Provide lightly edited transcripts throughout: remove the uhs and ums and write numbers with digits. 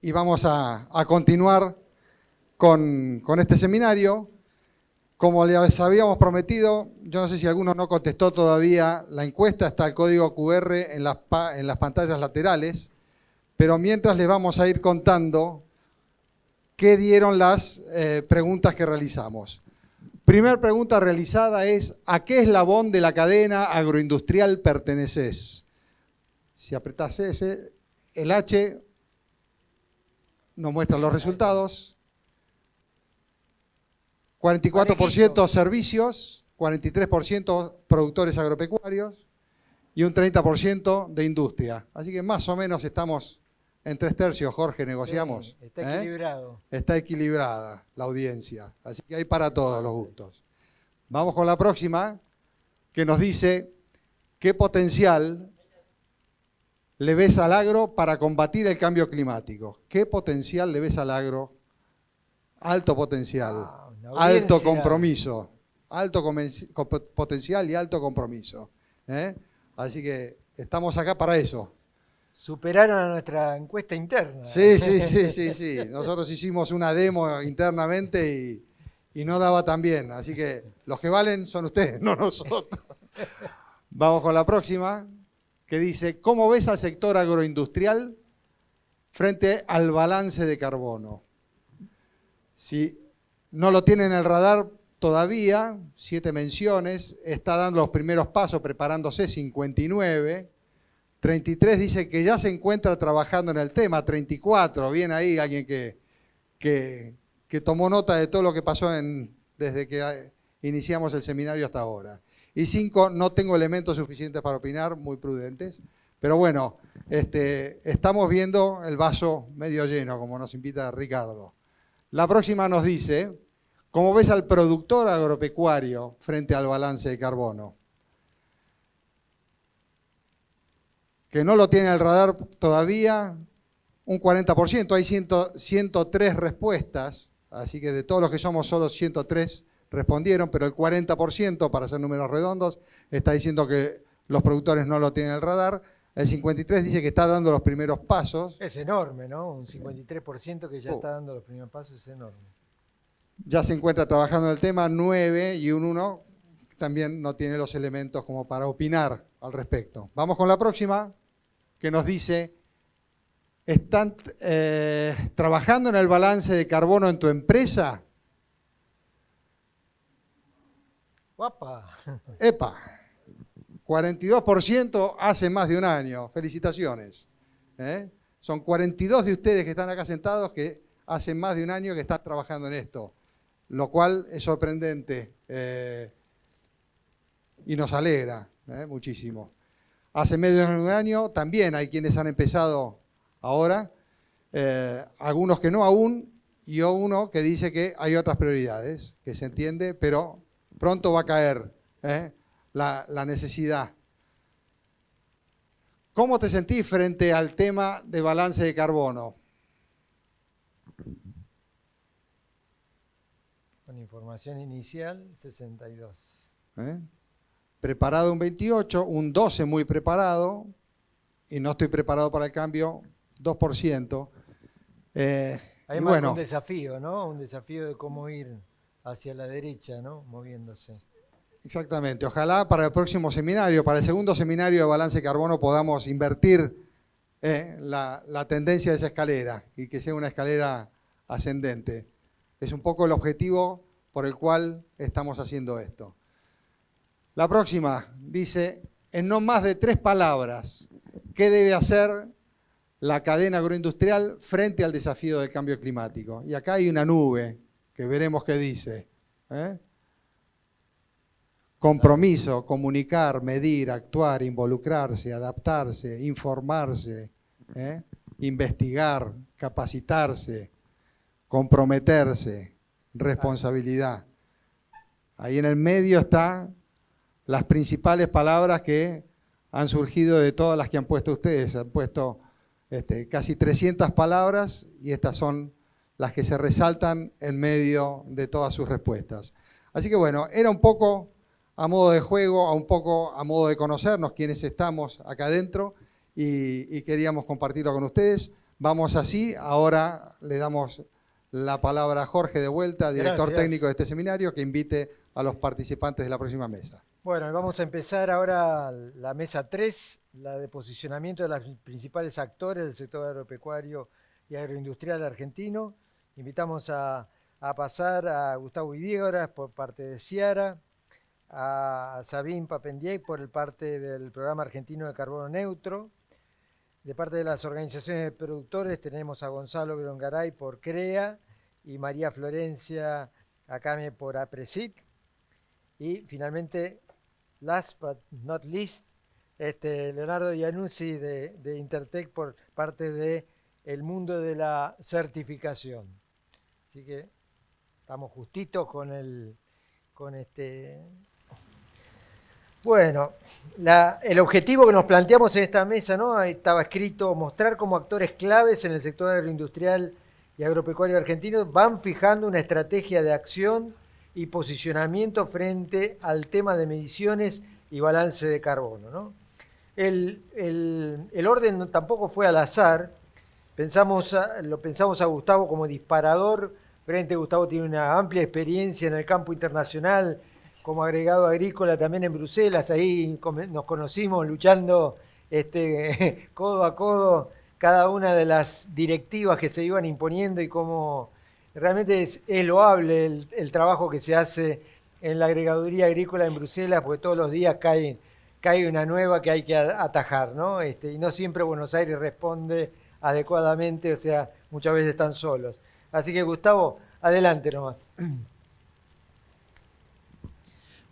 y vamos a continuar con este seminario. Como les habíamos prometido, yo no sé si alguno no contestó todavía la encuesta, está el código QR en las pantallas laterales, pero mientras les vamos a ir contando qué dieron las preguntas que realizamos. Primera pregunta realizada es: ¿a qué eslabón de la cadena agroindustrial perteneces? Si apretás ese, el H nos muestra los resultados. 44% servicios, 43% productores agropecuarios y un 30% de industria. Así que más o menos estamos en 3/3, Jorge, negociamos. Sí, está equilibrado. Está equilibrada la audiencia, así que hay para todos los gustos. Vamos con la próxima, que nos dice: ¿qué potencial le ves al agro para combatir el cambio climático? ¿Qué potencial le ves al agro? Alto potencial, alto compromiso, potencial y alto compromiso. Así que estamos acá para eso. Superaron a nuestra encuesta interna. Sí. Nosotros hicimos una demo internamente y no daba tan bien. Así que los que valen son ustedes, no nosotros. Vamos con la próxima, que dice: ¿cómo ves al sector agroindustrial frente al balance de carbono? Si no lo tiene en el radar todavía, 7 menciones, está dando los primeros pasos, preparándose, 59. 33 dice que ya se encuentra trabajando en el tema, 34, bien ahí alguien que tomó nota de todo lo que pasó desde que iniciamos el seminario hasta ahora. Y 5, no tengo elementos suficientes para opinar, muy prudentes, pero bueno, estamos viendo el vaso medio lleno, como nos invita Ricardo. La próxima nos dice: ¿cómo ves al productor agropecuario frente al balance de carbono? Que no lo tiene en el radar todavía, un 40%, hay 103 respuestas, así que de todos los que somos, solo 103 respondieron, pero el 40%, para hacer números redondos, está diciendo que los productores no lo tienen en el radar. El 53 dice que está dando los primeros pasos. Es enorme, ¿no? Un 53% que ya está dando los primeros pasos es enorme. Ya se encuentra trabajando en el tema, 9, y un 1 también no tiene los elementos como para opinar al respecto. Vamos con la próxima, que nos dice: ¿están trabajando en el balance de carbono en tu empresa? ¡Guapa! ¡Epa! 42% hace más de un año. Felicitaciones. Son 42 de ustedes que están acá sentados que hace más de un año que están trabajando en esto, lo cual es sorprendente y nos alegra muchísimo. Hace medio de un año también hay quienes han empezado ahora, algunos que no aún, y uno que dice que hay otras prioridades, que se entiende, pero pronto va a caer la necesidad. ¿Cómo te sentís frente al tema de balance de carbono? Con información inicial, 62. Preparado un 28, un 12 muy preparado, y no estoy preparado para el cambio, 2%. Hay más un desafío, ¿no? Un desafío de cómo ir hacia la derecha, ¿no? Moviéndose. Exactamente. Ojalá para el próximo seminario, para el segundo seminario de balance de carbono, podamos invertir la tendencia de esa escalera y que sea una escalera ascendente. Es un poco el objetivo por el cual estamos haciendo esto. La próxima dice: en no más de 3 palabras, ¿qué debe hacer la cadena agroindustrial frente al desafío del cambio climático? Y acá hay una nube que veremos qué dice. Compromiso, comunicar, medir, actuar, involucrarse, adaptarse, informarse, investigar, capacitarse, comprometerse, responsabilidad. Ahí en el medio están las principales palabras que han surgido de todas las que han puesto ustedes. Han puesto casi 300 palabras y estas son las que se resaltan en medio de todas sus respuestas. Así que bueno, era un poco a modo de juego, un poco a modo de conocernos quienes estamos acá adentro y queríamos compartirlo con ustedes. Vamos así, ahora le damos la palabra a Jorge de vuelta, director técnico de este seminario, que invite a los participantes de la próxima mesa. Bueno, vamos a empezar ahora la mesa 3, la de posicionamiento de los principales actores del sector agropecuario y agroindustrial argentino. Invitamos a pasar a Gustavo Idígoras por parte de Ciara, a Sabine Papendiek por parte del Programa Argentino de Carbono Neutro. De parte de las organizaciones de productores tenemos a Gonzalo Grongaray por CREA y María Florencia Acame por APRESIC. Y finalmente, last but not least, Leonardo Iannuzzi de Intertech por parte del mundo de la certificación. Así que estamos justitos con este... Bueno, el objetivo que nos planteamos en esta mesa, ¿no? Ahí estaba escrito: mostrar cómo actores claves en el sector agroindustrial y agropecuario argentino van fijando una estrategia de acción y posicionamiento frente al tema de mediciones y balance de carbono, ¿no? El orden tampoco fue al azar. Lo pensamos a Gustavo como disparador. Gustavo tiene una amplia experiencia en el campo internacional como agregado agrícola también en Bruselas. Ahí nos conocimos luchando codo a codo cada una de las directivas que se iban imponiendo y cómo realmente es loable el trabajo que se hace en la agregaduría agrícola en Bruselas, porque todos los días cae una nueva que hay que atajar, ¿no? Y no siempre Buenos Aires responde adecuadamente, o sea, muchas veces están solos. Así que, Gustavo, adelante nomás.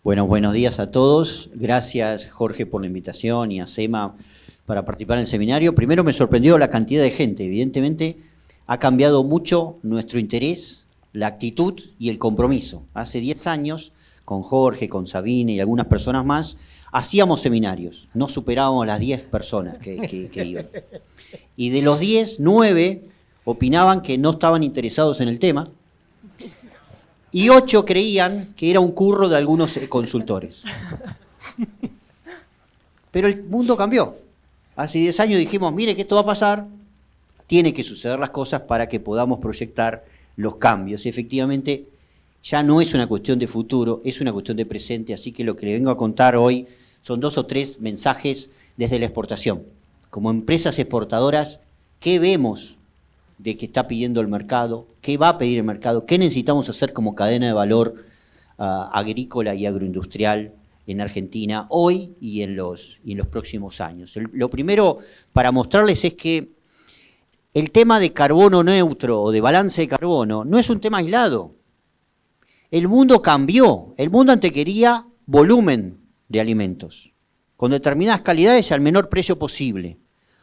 Bueno, buenos días a todos. Gracias, Jorge, por la invitación y a SEMA para participar en el seminario. Primero me sorprendió la cantidad de gente. Evidentemente ha cambiado mucho nuestro interés, la actitud y el compromiso. Hace 10 años, con Jorge, con Sabine y algunas personas más, hacíamos seminarios. No superábamos las 10 personas que iban. Y de los 10, 9 opinaban que no estaban interesados en el tema. Y 8 creían que era un curro de algunos consultores. Pero el mundo cambió. Hace 10 años dijimos, mire que esto va a pasar, tiene que suceder las cosas para que podamos proyectar los cambios. Y efectivamente, ya no es una cuestión de futuro, es una cuestión de presente. Así que lo que le vengo a contar hoy son 2 o 3 mensajes desde la exportación. Como empresas exportadoras, ¿qué vemos de que está pidiendo el mercado? ¿Qué va a pedir el mercado? ¿Qué necesitamos hacer como cadena de valor agrícola y agroindustrial en Argentina hoy y en los próximos años? Lo primero para mostrarles es que el tema de carbono neutro o de balance de carbono no es un tema aislado. El mundo cambió. El mundo antes quería volumen de alimentos, con determinadas calidades y al menor precio posible.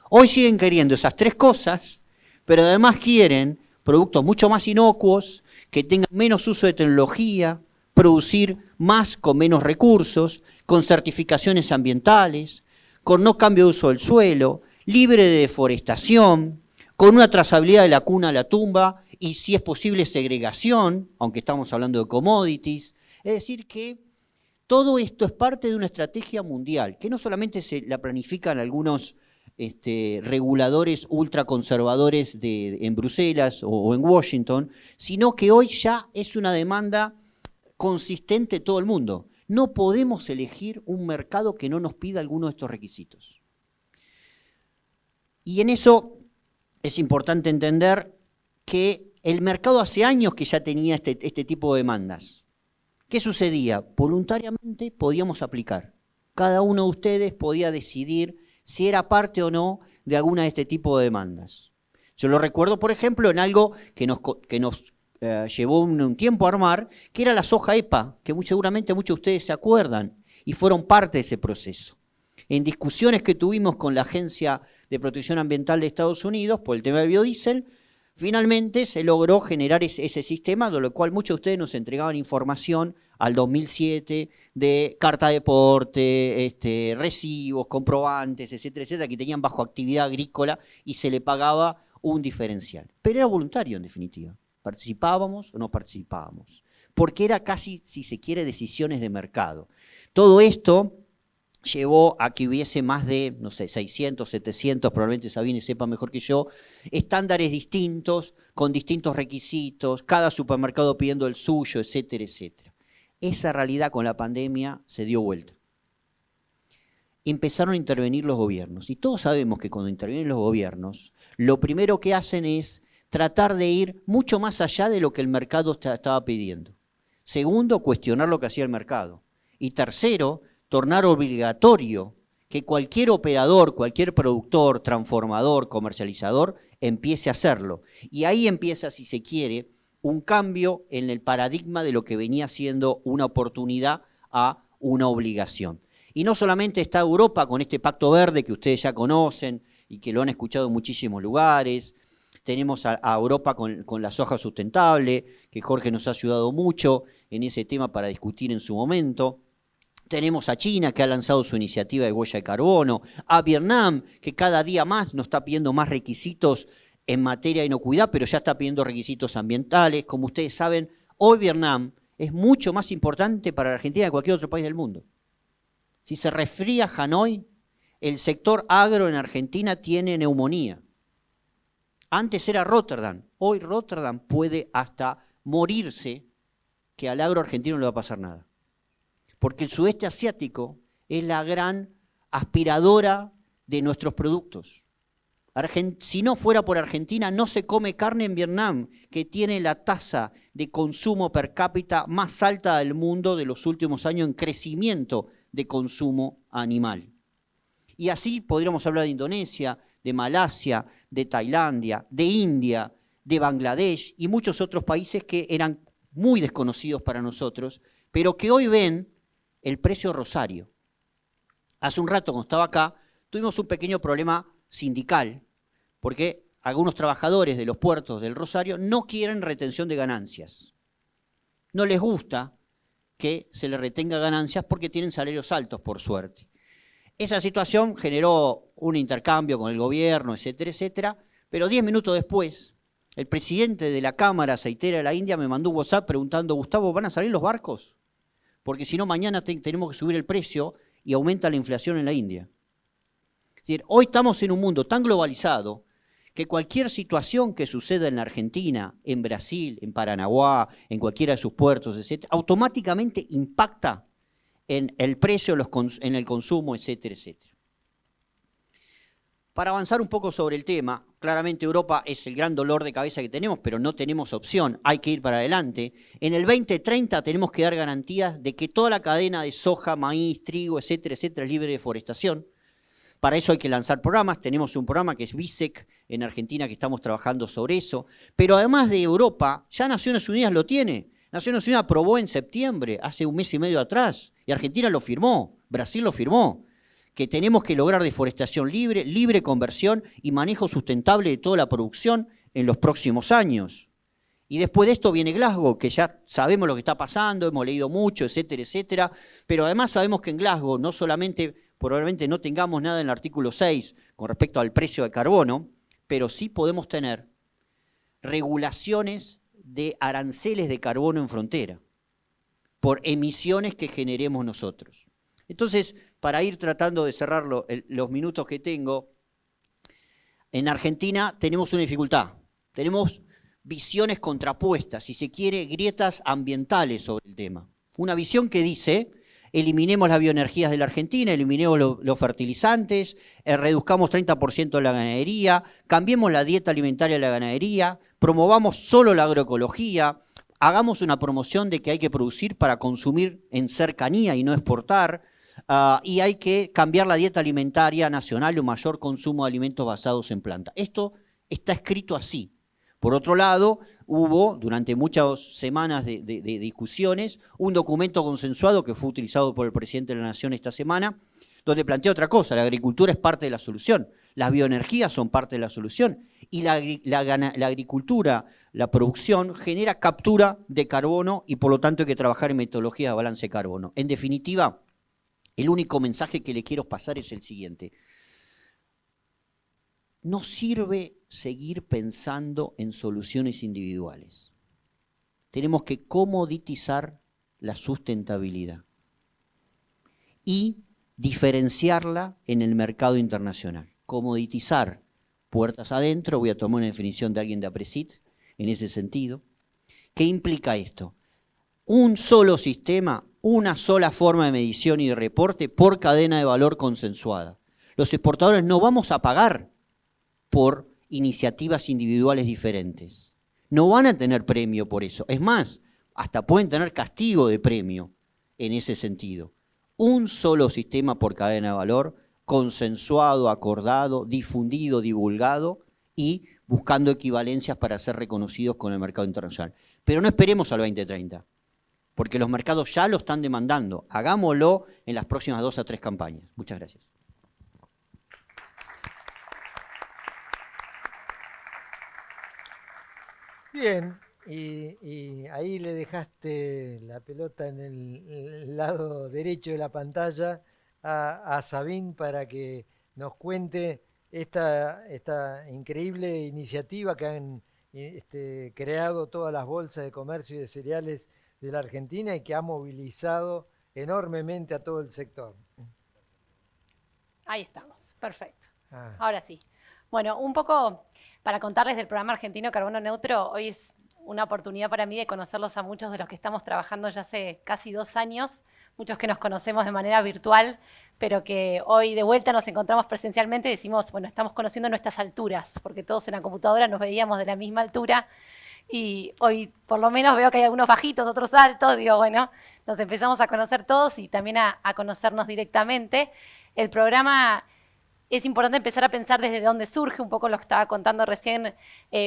Hoy siguen queriendo esas 3 cosas, pero además quieren productos mucho más inocuos, que tengan menos uso de tecnología, producir más con menos recursos, con certificaciones ambientales, con no cambio de uso del suelo, libre de deforestación, con una trazabilidad de la cuna a la tumba y, si es posible, segregación, aunque estamos hablando de commodities. Es decir, que todo esto es parte de una estrategia mundial, que no solamente se la planifican algunos reguladores ultraconservadores en Bruselas o en Washington, sino que hoy ya es una demanda consistente de todo el mundo. No podemos elegir un mercado que no nos pida alguno de estos requisitos. Y en eso es importante entender que el mercado hace años que ya tenía este tipo de demandas. ¿Qué sucedía? Voluntariamente podíamos aplicar. Cada uno de ustedes podía decidir si era parte o no de alguna de este tipo de demandas. Yo lo recuerdo, por ejemplo, en algo que nos llevó un tiempo a armar, que era la soja EPA, que seguramente muchos de ustedes se acuerdan y fueron parte de ese proceso. En discusiones que tuvimos con la Agencia de Protección Ambiental de Estados Unidos por el tema del biodiesel, finalmente se logró generar ese sistema, de lo cual muchos de ustedes nos entregaban información al 2007 de carta de porte, recibos, comprobantes, etcétera, etcétera, que tenían bajo actividad agrícola y se le pagaba un diferencial. Pero era voluntario, en definitiva. Participábamos o no participábamos. Porque era casi, si se quiere, decisiones de mercado. Todo esto llevó a que hubiese más de, no sé, 600, 700, probablemente Sabine sepa mejor que yo, estándares distintos, con distintos requisitos, cada supermercado pidiendo el suyo, etcétera, etcétera. Esa realidad con la pandemia se dio vuelta. Empezaron a intervenir los gobiernos. Y todos sabemos que cuando intervienen los gobiernos, lo primero que hacen es tratar de ir mucho más allá de lo que el mercado estaba pidiendo. Segundo, cuestionar lo que hacía el mercado. Y tercero, tornar obligatorio que cualquier operador, cualquier productor, transformador, comercializador, empiece a hacerlo. Y ahí empieza, si se quiere, un cambio en el paradigma de lo que venía siendo una oportunidad a una obligación. Y no solamente está Europa con este Pacto Verde que ustedes ya conocen y que lo han escuchado en muchísimos lugares. Tenemos a Europa con la soja sustentable, que Jorge nos ha ayudado mucho en ese tema para discutir en su momento. Tenemos a China, que ha lanzado su iniciativa de huella de carbono. A Vietnam, que cada día más nos está pidiendo más requisitos en materia de inocuidad, pero ya está pidiendo requisitos ambientales. Como ustedes saben, hoy Vietnam es mucho más importante para la Argentina que cualquier otro país del mundo. Si se resfría Hanoi, el sector agro en Argentina tiene neumonía. Antes era Rotterdam. Hoy Rotterdam puede hasta morirse que al agro argentino no le va a pasar nada. Porque el sudeste asiático es la gran aspiradora de nuestros productos. Si no fuera por Argentina, no se come carne en Vietnam, que tiene la tasa de consumo per cápita más alta del mundo de los últimos años en crecimiento de consumo animal. Y así podríamos hablar de Indonesia, de Malasia, de Tailandia, de India, de Bangladesh y muchos otros países que eran muy desconocidos para nosotros, pero que hoy ven el precio Rosario. Hace un rato, cuando estaba acá, tuvimos un pequeño problema sindical, porque algunos trabajadores de los puertos del Rosario no quieren retención de ganancias. No les gusta que se les retenga ganancias porque tienen salarios altos, por suerte. Esa situación generó un intercambio con el gobierno, etcétera, etcétera, pero 10 minutos después, el presidente de la Cámara Aceitera de la India me mandó un WhatsApp preguntando, Gustavo, ¿van a salir los barcos? Porque si no, mañana tenemos que subir el precio y aumenta la inflación en la India. Es decir, hoy estamos en un mundo tan globalizado que cualquier situación que suceda en la Argentina, en Brasil, en Paranaguá, en cualquiera de sus puertos, etcétera, automáticamente impacta en el precio, en el consumo, etcétera, etcétera. Para avanzar un poco sobre el tema, claramente Europa es el gran dolor de cabeza que tenemos, pero no tenemos opción, hay que ir para adelante. En el 2030 tenemos que dar garantías de que toda la cadena de soja, maíz, trigo, etcétera, etcétera, es libre de deforestación. Para eso hay que lanzar programas, tenemos un programa que es BISEC en Argentina que estamos trabajando sobre eso, pero además de Europa, ya Naciones Unidas lo tiene. Naciones Unidas aprobó en septiembre, hace un mes y medio atrás, y Argentina lo firmó, Brasil lo firmó, que tenemos que lograr deforestación libre, libre conversión y manejo sustentable de toda la producción en los próximos años. Y después de esto viene Glasgow, que ya sabemos lo que está pasando, hemos leído mucho, etcétera, etcétera, pero además sabemos que en Glasgow no solamente, probablemente no tengamos nada en el artículo 6 con respecto al precio de carbono, pero sí podemos tener regulaciones de aranceles de carbono en frontera por emisiones que generemos nosotros. Entonces, para ir tratando de cerrar los minutos que tengo, en Argentina tenemos una dificultad, tenemos visiones contrapuestas, si se quiere, grietas ambientales sobre el tema. Una visión que dice, eliminemos las bioenergías de la Argentina, eliminemos los fertilizantes, reduzcamos 30% la ganadería, cambiemos la dieta alimentaria de la ganadería, promovamos solo la agroecología, hagamos una promoción de que hay que producir para consumir en cercanía y no exportar, y hay que cambiar la dieta alimentaria nacional y un mayor consumo de alimentos basados en planta. Esto está escrito así. Por otro lado, hubo durante muchas semanas de discusiones un documento consensuado que fue utilizado por el presidente de la Nación esta semana, donde plantea otra cosa, la agricultura es parte de la solución, las bioenergías son parte de la solución y la agricultura, la producción genera captura de carbono y por lo tanto hay que trabajar en metodologías de balance de carbono. En definitiva, el único mensaje que le quiero pasar es el siguiente. No sirve seguir pensando en soluciones individuales. Tenemos que comoditizar la sustentabilidad y diferenciarla en el mercado internacional. Comoditizar puertas adentro, voy a tomar una definición de alguien de APRESIT en ese sentido. ¿Qué implica esto? Un solo sistema, una sola forma de medición y de reporte por cadena de valor consensuada. Los exportadores no vamos a pagar por iniciativas individuales diferentes. No van a tener premio por eso. Es más, hasta pueden tener castigo de premio en ese sentido. Un solo sistema por cadena de valor, consensuado, acordado, difundido, divulgado y buscando equivalencias para ser reconocidos con el mercado internacional. Pero no esperemos al 2030, porque los mercados ya lo están demandando. Hagámoslo en las próximas 2 a 3 campañas. Muchas gracias. Bien, y ahí le dejaste la pelota en el lado derecho de la pantalla a Sabine para que nos cuente esta increíble iniciativa que han creado todas las bolsas de comercio y de cereales de la Argentina y que ha movilizado enormemente a todo el sector. Ahí estamos, perfecto. Ah. Ahora sí. Bueno, un poco para contarles del programa argentino Carbono Neutro, hoy es una oportunidad para mí de conocerlos a muchos de los que estamos trabajando ya hace casi 2 años, muchos que nos conocemos de manera virtual, pero que hoy de vuelta nos encontramos presencialmente y decimos, bueno, estamos conociendo nuestras alturas, porque todos en la computadora nos veíamos de la misma altura y hoy por lo menos veo que hay algunos bajitos, otros altos, digo, bueno, nos empezamos a conocer todos y también a conocernos directamente. El programa... Es importante empezar a pensar desde dónde surge, un poco lo que estaba contando recién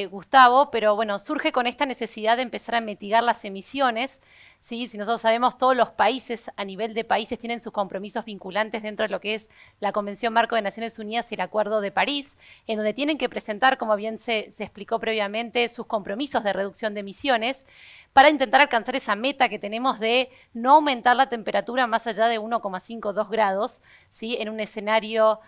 Gustavo, pero bueno, surge con esta necesidad de empezar a mitigar las emisiones, ¿sí? Si nosotros sabemos, todos los países, a nivel de países, tienen sus compromisos vinculantes dentro de lo que es la Convención Marco de Naciones Unidas y el Acuerdo de París, en donde tienen que presentar, como bien se explicó previamente, sus compromisos de reducción de emisiones, para intentar alcanzar esa meta que tenemos de no aumentar la temperatura más allá de 1,52 grados, ¿sí? En un escenario,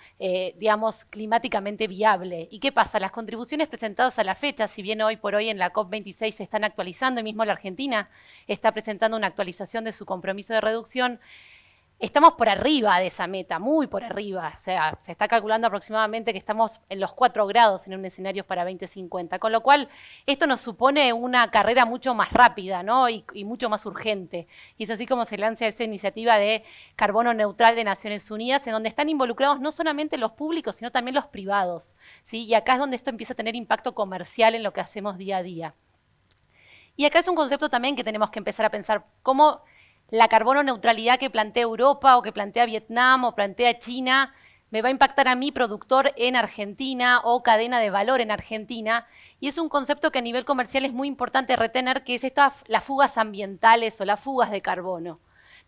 digamos, climáticamente viable. ¿Y qué pasa? Las contribuciones presentadas a la fecha, si bien hoy por hoy en la COP26 se están actualizando, y mismo la Argentina está presentando una actualización de su compromiso de reducción, estamos por arriba de esa meta, muy por arriba. O sea, se está calculando aproximadamente que estamos en los 4 grados en un escenario para 2050. Con lo cual, esto nos supone una carrera mucho más rápida, ¿no? y mucho más urgente. Y es así como se lanza esa iniciativa de carbono neutral de Naciones Unidas, en donde están involucrados no solamente los públicos, sino también los privados, ¿sí? Y acá es donde esto empieza a tener impacto comercial en lo que hacemos día a día. Y acá es un concepto también que tenemos que empezar a pensar cómo la carbono neutralidad que plantea Europa o que plantea Vietnam o plantea China me va a impactar a mi productor en Argentina o cadena de valor en Argentina. Y es un concepto que a nivel comercial es muy importante retener, que es las fugas ambientales o las fugas de carbono,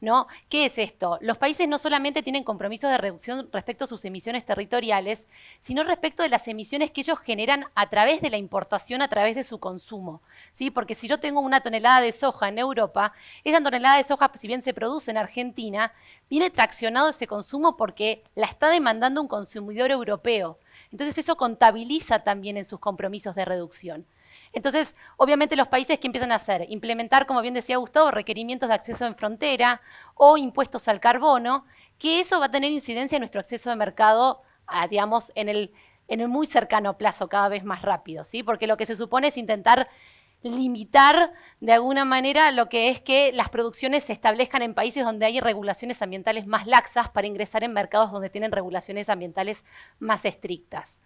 ¿no? ¿Qué es esto? Los países no solamente tienen compromisos de reducción respecto a sus emisiones territoriales, sino respecto de las emisiones que ellos generan a través de la importación, a través de su consumo, ¿sí? Porque si yo tengo una tonelada de soja en Europa, esa tonelada de soja, si bien se produce en Argentina, viene traccionado ese consumo porque la está demandando un consumidor europeo. Entonces eso contabiliza también en sus compromisos de reducción. Entonces, obviamente los países que empiezan a hacer, implementar, como bien decía Gustavo, requerimientos de acceso en frontera o impuestos al carbono, que eso va a tener incidencia en nuestro acceso de mercado, digamos, en el muy cercano plazo, cada vez más rápido, ¿sí? Porque lo que se supone es intentar limitar de alguna manera lo que es que las producciones se establezcan en países donde hay regulaciones ambientales más laxas para ingresar en mercados donde tienen regulaciones ambientales más estrictas.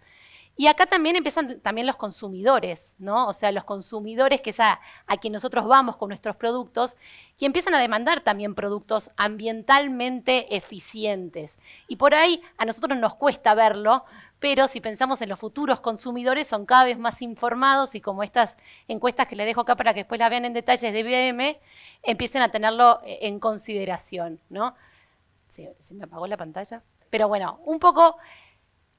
Y acá también empiezan también los consumidores, ¿no? O sea, los consumidores, que es a quien nosotros vamos con nuestros productos, que empiezan a demandar también productos ambientalmente eficientes. Y por ahí a nosotros nos cuesta verlo, pero si pensamos en los futuros consumidores, son cada vez más informados y como estas encuestas que les dejo acá para que después las vean en detalles de IBM, empiecen a tenerlo en consideración, ¿no? ¿Se me apagó la pantalla? Pero bueno, un poco...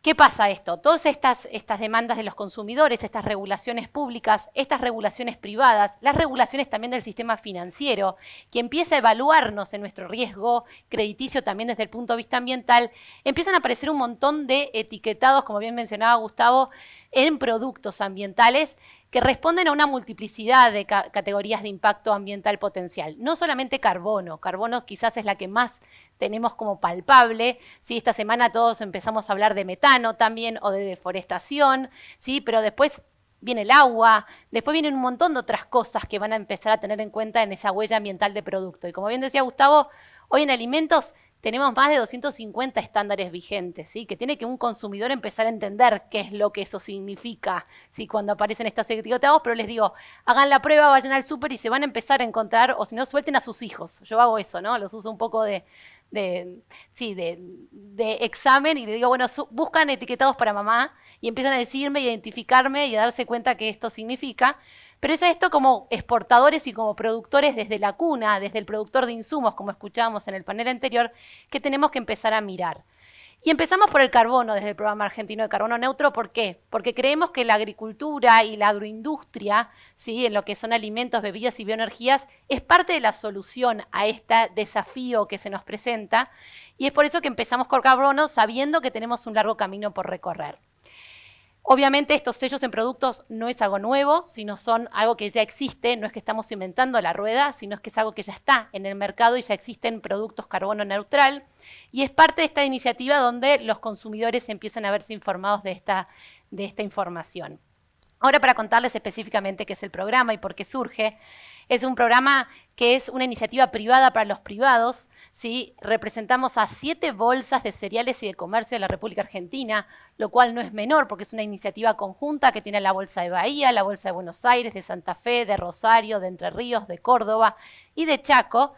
¿Qué pasa esto? Todas estas demandas de los consumidores, estas regulaciones públicas, estas regulaciones privadas, las regulaciones también del sistema financiero, que empieza a evaluarnos en nuestro riesgo crediticio también desde el punto de vista ambiental, empiezan a aparecer un montón de etiquetados, como bien mencionaba Gustavo, en productos ambientales que responden a una multiplicidad de categorías de impacto ambiental potencial. No solamente carbono, carbono quizás es la que más tenemos como palpable, ¿sí? Esta semana todos empezamos a hablar de metano también o de deforestación, ¿sí? Pero después viene el agua, después vienen un montón de otras cosas que van a empezar a tener en cuenta en esa huella ambiental de producto. Y como bien decía Gustavo, hoy en alimentos tenemos más de 250 estándares vigentes, ¿sí? Que tiene que un consumidor empezar a entender qué es lo que eso significa, ¿sí? Cuando aparecen estos etiquetados, pero les digo, hagan la prueba, vayan al súper y se van a empezar a encontrar, o si no, suelten a sus hijos. Yo hago eso, ¿no? Los uso un poco de examen y le digo, bueno, buscan etiquetados para mamá y empiezan a decirme, identificarme y a darse cuenta qué esto significa. Pero es esto como exportadores y como productores desde la cuna, desde el productor de insumos, como escuchábamos en el panel anterior, que tenemos que empezar a mirar. Y empezamos por el carbono, desde el Programa Argentino de Carbono Neutro. ¿Por qué? Porque creemos que la agricultura y la agroindustria, ¿sí? En lo que son alimentos, bebidas y bioenergías, es parte de la solución a este desafío que se nos presenta. Y es por eso que empezamos con carbono, sabiendo que tenemos un largo camino por recorrer. Obviamente estos sellos en productos no es algo nuevo, sino son algo que ya existe, no es que estamos inventando la rueda, sino es que es algo que ya está en el mercado y ya existen productos carbono neutral. Y es parte de esta iniciativa donde los consumidores empiezan a verse informados de esta información. Ahora, para contarles específicamente qué es el programa y por qué surge, es un programa que es una iniciativa privada para los privados, ¿sí? Representamos a 7 bolsas de cereales y de comercio de la República Argentina, lo cual no es menor porque es una iniciativa conjunta que tiene la Bolsa de Bahía, la Bolsa de Buenos Aires, de Santa Fe, de Rosario, de Entre Ríos, de Córdoba y de Chaco,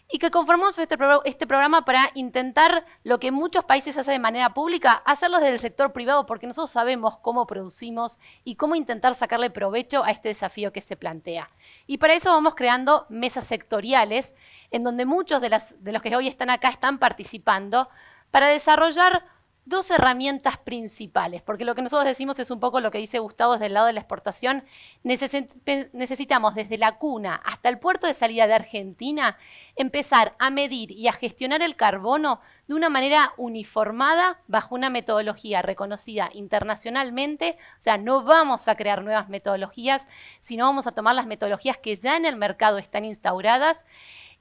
y que conformamos este programa para intentar lo que muchos países hacen de manera pública, hacerlo desde el sector privado, porque nosotros sabemos cómo producimos y cómo intentar sacarle provecho a este desafío que se plantea. Y para eso vamos creando mesas sectoriales, en donde muchos de los que hoy están acá están participando, para desarrollar 2 herramientas principales, porque lo que nosotros decimos es un poco lo que dice Gustavo desde el lado de la exportación. Necesitamos desde la cuna hasta el puerto de salida de Argentina empezar a medir y a gestionar el carbono de una manera uniformada bajo una metodología reconocida internacionalmente. O sea, no vamos a crear nuevas metodologías, sino vamos a tomar las metodologías que ya en el mercado están instauradas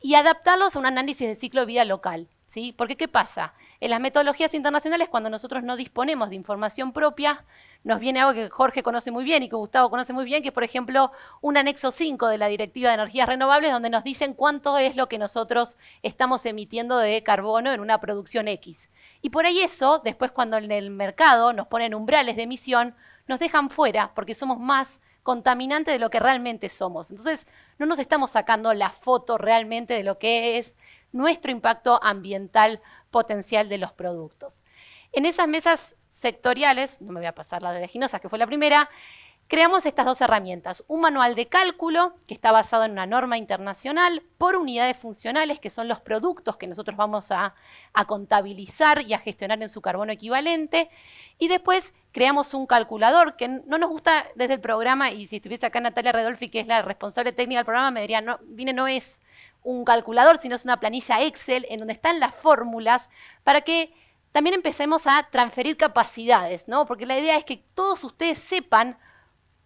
y adaptarlos a un análisis de ciclo de vida local, ¿sí? Porque ¿qué pasa? En las metodologías internacionales, cuando nosotros no disponemos de información propia, nos viene algo que Jorge conoce muy bien y que Gustavo conoce muy bien, que es, por ejemplo, un anexo 5 de la Directiva de Energías Renovables, donde nos dicen cuánto es lo que nosotros estamos emitiendo de carbono en una producción X. Y por ahí eso, después cuando en el mercado nos ponen umbrales de emisión, nos dejan fuera, porque somos más contaminante de lo que realmente somos. Entonces, no nos estamos sacando la foto realmente de lo que es nuestro impacto ambiental potencial de los productos. En esas mesas sectoriales, no me voy a pasar la de oleaginosas, que fue la primera, creamos estas 2 herramientas. Un manual de cálculo, que está basado en una norma internacional, por unidades funcionales, que son los productos que nosotros vamos a contabilizar y a gestionar en su carbono equivalente. Y después creamos un calculador, que no nos gusta desde el programa, y si estuviese acá Natalia Redolfi, que es la responsable técnica del programa, me diría, no, no es un calculador, sino es una planilla Excel, en donde están las fórmulas, para que también empecemos a transferir capacidades, ¿no? Porque la idea es que todos ustedes sepan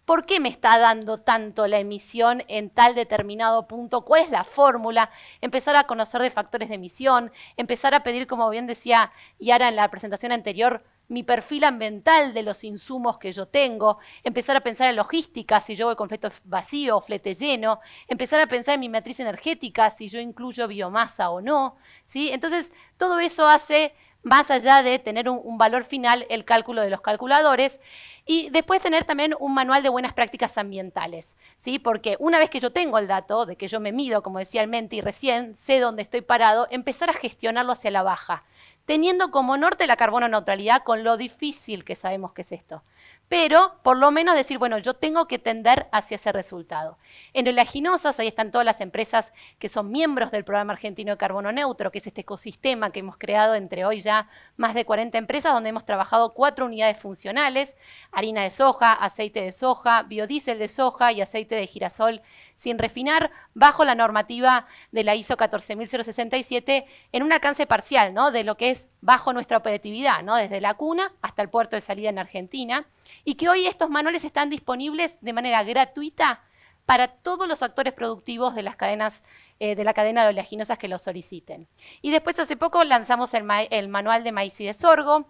¿por qué me está dando tanto la emisión en tal determinado punto? ¿Cuál es la fórmula? Empezar a conocer de factores de emisión, empezar a pedir, como bien decía Yara en la presentación anterior, mi perfil ambiental de los insumos que yo tengo, empezar a pensar en logística, si yo voy con flete vacío o flete lleno, empezar a pensar en mi matriz energética, si yo incluyo biomasa o no, ¿sí? Entonces, todo eso hace, más allá de tener un valor final, el cálculo de los calculadores, y después tener también un manual de buenas prácticas ambientales, ¿sí? Porque una vez que yo tengo el dato, de que yo me mido, como decía el Menti recién, sé dónde estoy parado, empezar a gestionarlo hacia la baja, teniendo como norte la carbono neutralidad, con lo difícil que sabemos que es esto. Pero, por lo menos decir, bueno, yo tengo que tender hacia ese resultado. En oleaginosas, ahí están todas las empresas que son miembros del Programa Argentino de Carbono Neutro, que es este ecosistema que hemos creado entre hoy ya más de 40 empresas, donde hemos trabajado 4 unidades funcionales: harina de soja, aceite de soja, biodiesel de soja y aceite de girasol sin refinar, bajo la normativa de la ISO 14067, en un alcance parcial, ¿no? De lo que es bajo nuestra operatividad, ¿no? Desde la cuna hasta el puerto de salida en Argentina, y que hoy estos manuales están disponibles de manera gratuita para todos los actores productivos de las cadenas, de la cadena de oleaginosas que lo soliciten. Y después hace poco lanzamos el manual de maíz y de sorgo.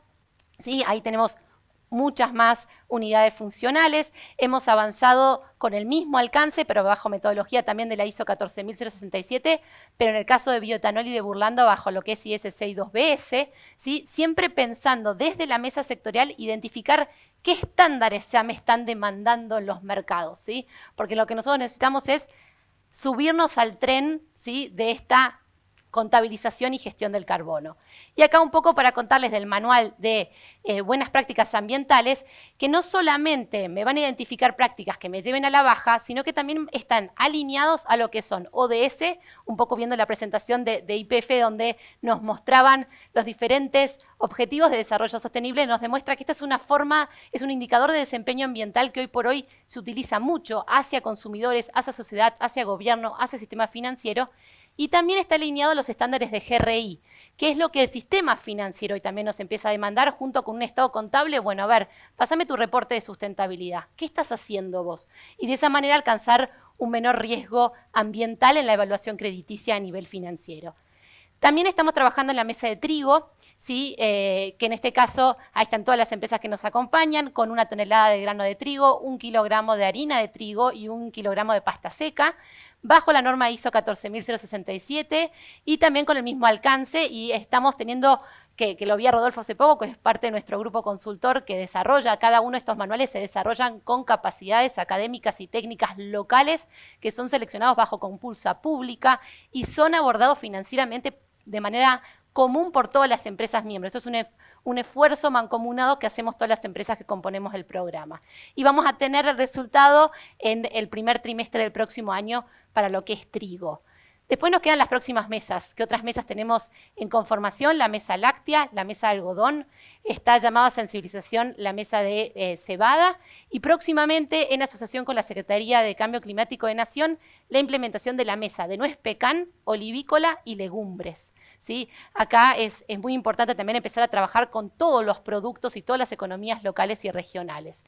¿Sí? Ahí tenemos muchas más unidades funcionales. Hemos avanzado con el mismo alcance, pero bajo metodología también de la ISO 14067, pero en el caso de bioetanol y de Burlando, bajo lo que es IS 62BS, ¿sí? Siempre pensando desde la mesa sectorial, identificar qué estándares ya me están demandando en los mercados, ¿sí? Porque lo que nosotros necesitamos es subirnos al tren, ¿sí? De esta contabilización y gestión del carbono. Y acá un poco para contarles del manual de buenas prácticas ambientales, que no solamente me van a identificar prácticas que me lleven a la baja, sino que también están alineados a lo que son ODS, un poco viendo la presentación de YPF, donde nos mostraban los diferentes objetivos de desarrollo sostenible, nos demuestra que esta es una forma, es un indicador de desempeño ambiental que hoy por hoy se utiliza mucho hacia consumidores, hacia sociedad, hacia gobierno, hacia sistema financiero. Y también está alineado a los estándares de GRI, que es lo que el sistema financiero hoy también nos empieza a demandar junto con un estado contable. Bueno, a ver, pásame tu reporte de sustentabilidad. ¿Qué estás haciendo vos? Y de esa manera alcanzar un menor riesgo ambiental en la evaluación crediticia a nivel financiero. También estamos trabajando en la mesa de trigo, ¿sí? Que en este caso ahí están todas las empresas que nos acompañan con 1 tonelada de grano de trigo, 1 kilogramo de harina de trigo y 1 kilogramo de pasta seca, bajo la norma ISO 14067 y también con el mismo alcance, y estamos teniendo, que lo vi a Rodolfo hace poco, que es parte de nuestro grupo consultor que desarrolla, cada uno de estos manuales se desarrollan con capacidades académicas y técnicas locales que son seleccionados bajo compulsa pública y son abordados financieramente de manera común por todas las empresas miembros. Esto es un esfuerzo mancomunado que hacemos todas las empresas que componemos el programa. Y vamos a tener el resultado en el primer trimestre del próximo año para lo que es trigo. Después nos quedan las próximas mesas. ¿Qué otras mesas tenemos en conformación? La mesa láctea, la mesa de algodón, está llamada a sensibilización la mesa de cebada y próximamente en asociación con la Secretaría de Cambio Climático de Nación, la implementación de la mesa de nuez pecan, olivícola y legumbres. ¿Sí? Acá es muy importante también empezar a trabajar con todos los productos y todas las economías locales y regionales.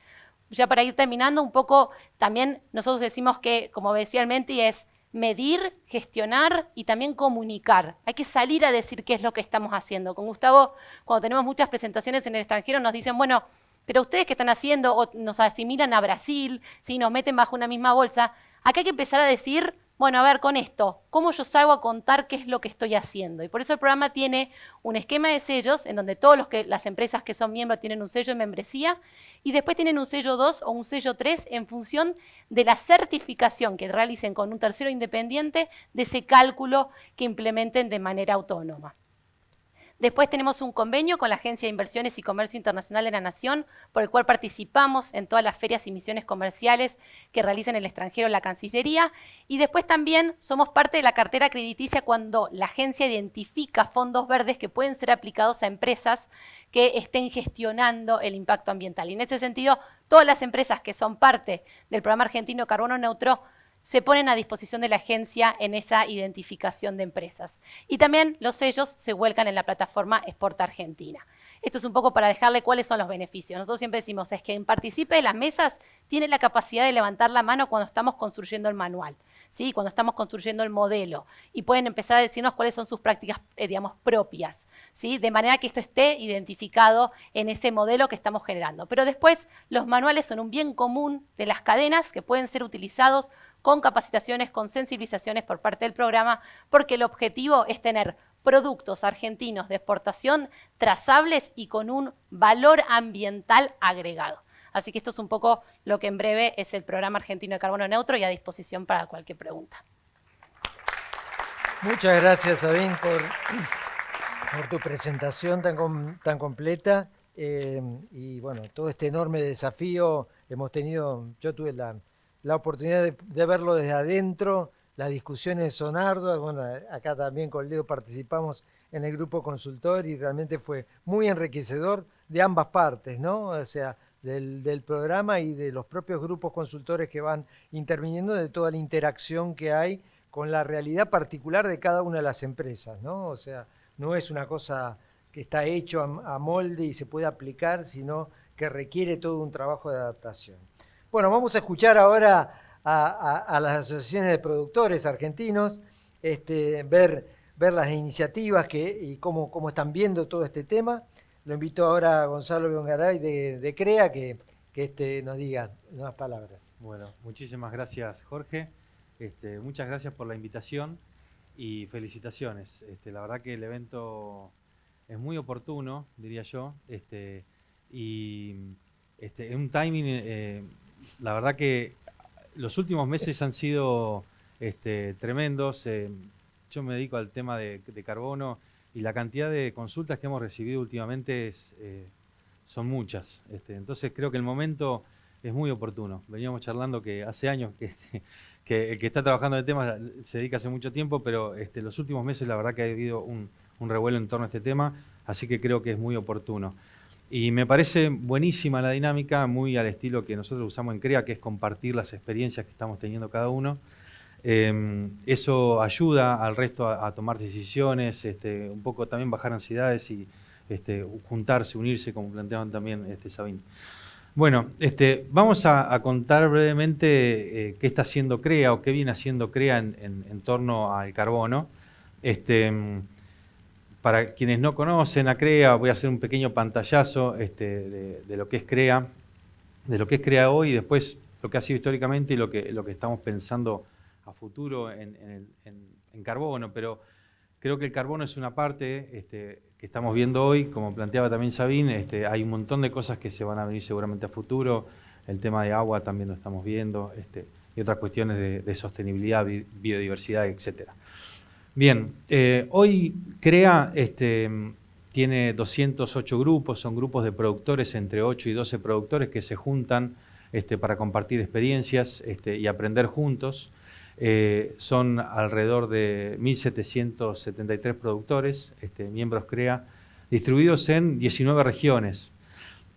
Ya para ir terminando un poco, también nosotros decimos que, como decía el Menti, es medir, gestionar y también comunicar. Hay que salir a decir qué es lo que estamos haciendo. Con Gustavo, cuando tenemos muchas presentaciones en el extranjero, nos dicen, bueno, pero ustedes qué están haciendo, o nos asimilan a Brasil, ¿sí? Nos meten bajo una misma bolsa. Acá hay que empezar a decir, bueno, a ver, con esto, ¿cómo yo salgo a contar qué es lo que estoy haciendo? Y por eso el programa tiene un esquema de sellos en donde las empresas que son miembros tienen un sello de membresía y después tienen un sello 2 o un sello 3 en función de la certificación que realicen con un tercero independiente de ese cálculo que implementen de manera autónoma. Después tenemos un convenio con la Agencia de Inversiones y Comercio Internacional de la Nación, por el cual participamos en todas las ferias y misiones comerciales que realiza en el extranjero la Cancillería. Y después también somos parte de la cartera crediticia cuando la agencia identifica fondos verdes que pueden ser aplicados a empresas que estén gestionando el impacto ambiental. Y en ese sentido, todas las empresas que son parte del programa argentino Carbono Neutro se ponen a disposición de la agencia en esa identificación de empresas. Y también los sellos se vuelcan en la plataforma Exporta Argentina. Esto es un poco para dejarle cuáles son los beneficios. Nosotros siempre decimos, es que quien participe de las mesas tiene la capacidad de levantar la mano cuando estamos construyendo el manual, ¿sí? Cuando estamos construyendo el modelo. Y pueden empezar a decirnos cuáles son sus prácticas, digamos, propias, ¿sí? De manera que esto esté identificado en ese modelo que estamos generando. Pero después, los manuales son un bien común de las cadenas que pueden ser utilizados con capacitaciones, con sensibilizaciones por parte del programa, porque el objetivo es tener productos argentinos de exportación trazables y con un valor ambiental agregado. Así que esto es un poco lo que en breve es el programa argentino de carbono neutro y a disposición para cualquier pregunta. Muchas gracias, Sabine, por tu presentación tan completa. Y bueno, todo este enorme desafío hemos tenido, yo tuve la oportunidad de verlo desde adentro. Las discusiones son arduas. Bueno, acá también con Leo participamos en el grupo consultor y realmente fue muy enriquecedor de ambas partes, ¿no? O sea, del programa y de los propios grupos consultores que van interviniendo, de toda la interacción que hay con la realidad particular de cada una de las empresas, ¿no? O sea, no es una cosa que está hecho a molde y se puede aplicar, sino que requiere todo un trabajo de adaptación. Bueno, vamos a escuchar ahora a las asociaciones de productores argentinos, ver las iniciativas y cómo están viendo todo este tema. Lo invito ahora a Gonzalo Biongaray de CREA que nos diga unas palabras. Bueno, muchísimas gracias, Jorge. Muchas gracias por la invitación y felicitaciones. La verdad que el evento es muy oportuno, diría yo, y en un timing, la verdad que los últimos meses han sido tremendos. Yo me dedico al tema de carbono y la cantidad de consultas que hemos recibido últimamente son muchas. Entonces creo que el momento es muy oportuno. Veníamos charlando que hace años que el que está trabajando en el tema se dedica hace mucho tiempo, pero los últimos meses la verdad que ha habido un revuelo en torno a este tema, así que creo que es muy oportuno. Y me parece buenísima la dinámica, muy al estilo que nosotros usamos en CREA, que es compartir las experiencias que estamos teniendo cada uno. Eso ayuda al resto a tomar decisiones, un poco también bajar ansiedades y juntarse, unirse, como planteaban también Sabín. Bueno, vamos a contar brevemente qué está haciendo CREA o qué viene haciendo CREA en torno al carbono. Para quienes no conocen a CREA, voy a hacer un pequeño pantallazo de lo que es CREA, de lo que es CREA hoy y después lo que ha sido históricamente y lo que estamos pensando a futuro en carbono, pero creo que el carbono es una parte que estamos viendo hoy, como planteaba también Sabín. Hay un montón de cosas que se van a venir seguramente a futuro. El tema de agua también lo estamos viendo, y otras cuestiones de sostenibilidad, biodiversidad, etcétera. Bien, hoy CREA tiene 208 grupos, son grupos de productores, entre 8 y 12 productores que se juntan para compartir experiencias y aprender juntos. Son alrededor de 1.773 productores, miembros CREA, distribuidos en 19 regiones.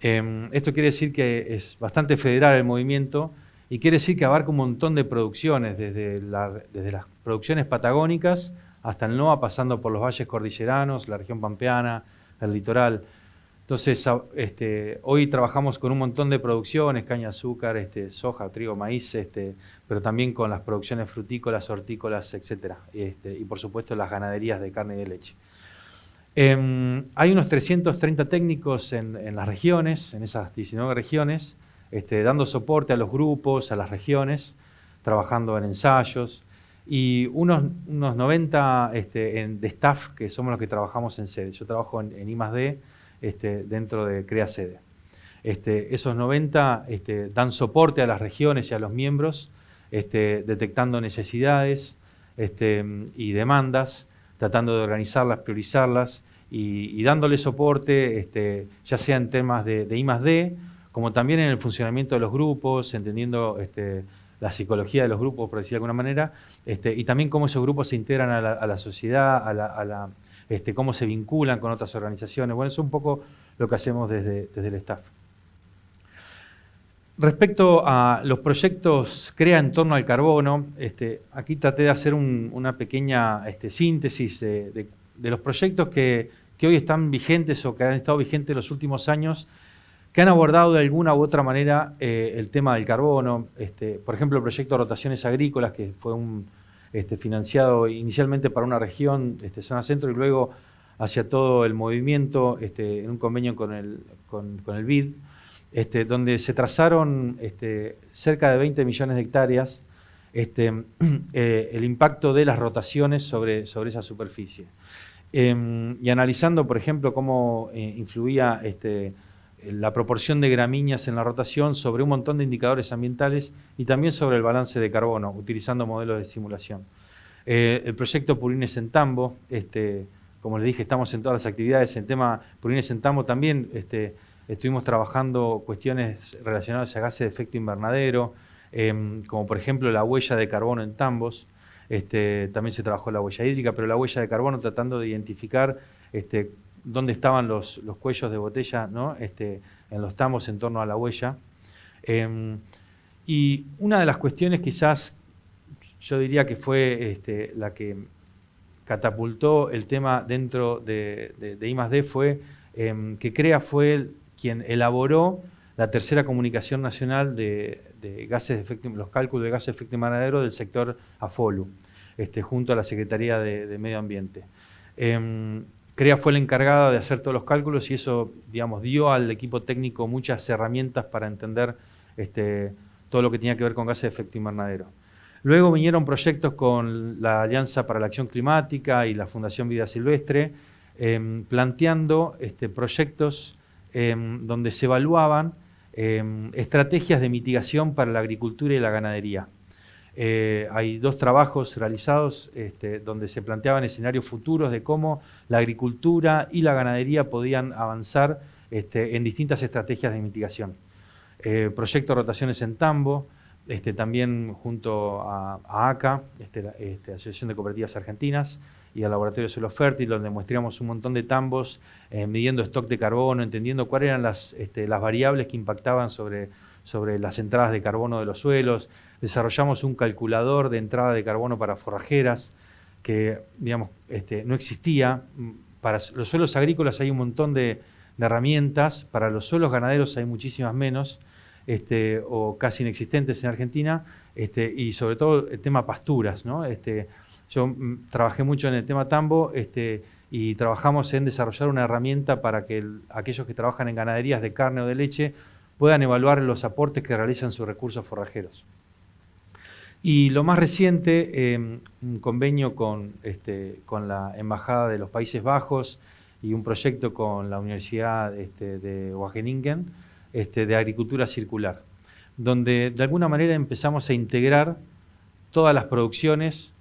Esto quiere decir que es bastante federal el movimiento y quiere decir que abarca un montón de producciones, desde las producciones patagónicas hasta el NOA, pasando por los valles cordilleranos, la región pampeana, el litoral. Entonces, hoy trabajamos con un montón de producciones, caña de azúcar, soja, trigo, maíz, pero también con las producciones frutícolas, hortícolas, etcétera, y por supuesto las ganaderías de carne y de leche. Hay unos 330 técnicos en las regiones, en esas 19 regiones, dando soporte a los grupos, a las regiones, trabajando en ensayos, y unos 90 de staff, que somos los que trabajamos en sede. Yo trabajo en I+D, dentro de CREA Sede. Esos 90 dan soporte a las regiones y a los miembros, detectando necesidades y demandas, tratando de organizarlas, priorizarlas y dándole soporte, ya sea en temas de I+D, como también en el funcionamiento de los grupos, entendiendo la psicología de los grupos, por decir de alguna manera, y también cómo esos grupos se integran a la sociedad, cómo se vinculan con otras organizaciones. Bueno, eso es un poco lo que hacemos desde el staff. Respecto a los proyectos CREA en torno al carbono, aquí traté de hacer una pequeña síntesis de los proyectos que hoy están vigentes o que han estado vigentes en los últimos años, que han abordado de alguna u otra manera el tema del carbono. Por ejemplo, el proyecto de rotaciones agrícolas, que fue financiado inicialmente para una región, zona centro, y luego hacia todo el movimiento, en un convenio con el BID, donde se trazaron cerca de 20 millones de hectáreas, el impacto de las rotaciones sobre esa superficie. Y analizando, por ejemplo, cómo influía la proporción de gramíneas en la rotación sobre un montón de indicadores ambientales y también sobre el balance de carbono, utilizando modelos de simulación. El proyecto Purines en Tambo, como les dije, estamos en todas las actividades. En tema Purines en Tambo también estuvimos trabajando cuestiones relacionadas a gases de efecto invernadero, como por ejemplo la huella de carbono en tambos. También se trabajó la huella hídrica, pero la huella de carbono tratando de identificar dónde estaban los cuellos de botella, ¿no? En los tambos en torno a la huella. Y una de las cuestiones quizás yo diría que fue la que catapultó el tema dentro de I+D fue que CREA fue quien elaboró la tercera comunicación nacional de gases de efecto, los cálculos de gases de efecto invernadero del sector AFOLU, junto a la Secretaría de Medio Ambiente. CREA fue la encargada de hacer todos los cálculos y eso, digamos, dio al equipo técnico muchas herramientas para entender todo lo que tenía que ver con gases de efecto invernadero. Luego vinieron proyectos con la Alianza para la Acción Climática y la Fundación Vida Silvestre, planteando proyectos donde se evaluaban estrategias de mitigación para la agricultura y la ganadería. Hay 2 trabajos realizados donde se planteaban escenarios futuros de cómo la agricultura y la ganadería podían avanzar en distintas estrategias de mitigación. Proyecto Rotaciones en Tambo, también junto a ACA, Asociación de Cooperativas Argentinas, y al Laboratorio de Suelo Fértil, donde muestramos un montón de tambos, midiendo stock de carbono, entendiendo cuáles eran las variables que impactaban sobre las entradas de carbono de los suelos. Desarrollamos un calculador de entrada de carbono para forrajeras, que digamos, no existía. Para los suelos agrícolas hay un montón de herramientas, para los suelos ganaderos hay muchísimas menos, o casi inexistentes en Argentina, y sobre todo el tema pasturas, ¿no? Yo trabajé mucho en el tema tambo y trabajamos en desarrollar una herramienta para que aquellos que trabajan en ganaderías de carne o de leche puedan evaluar los aportes que realizan sus recursos forrajeros. Y lo más reciente, un convenio con la Embajada de los Países Bajos y un proyecto con la Universidad de Wageningen de agricultura circular, donde de alguna manera empezamos a integrar todas las producciones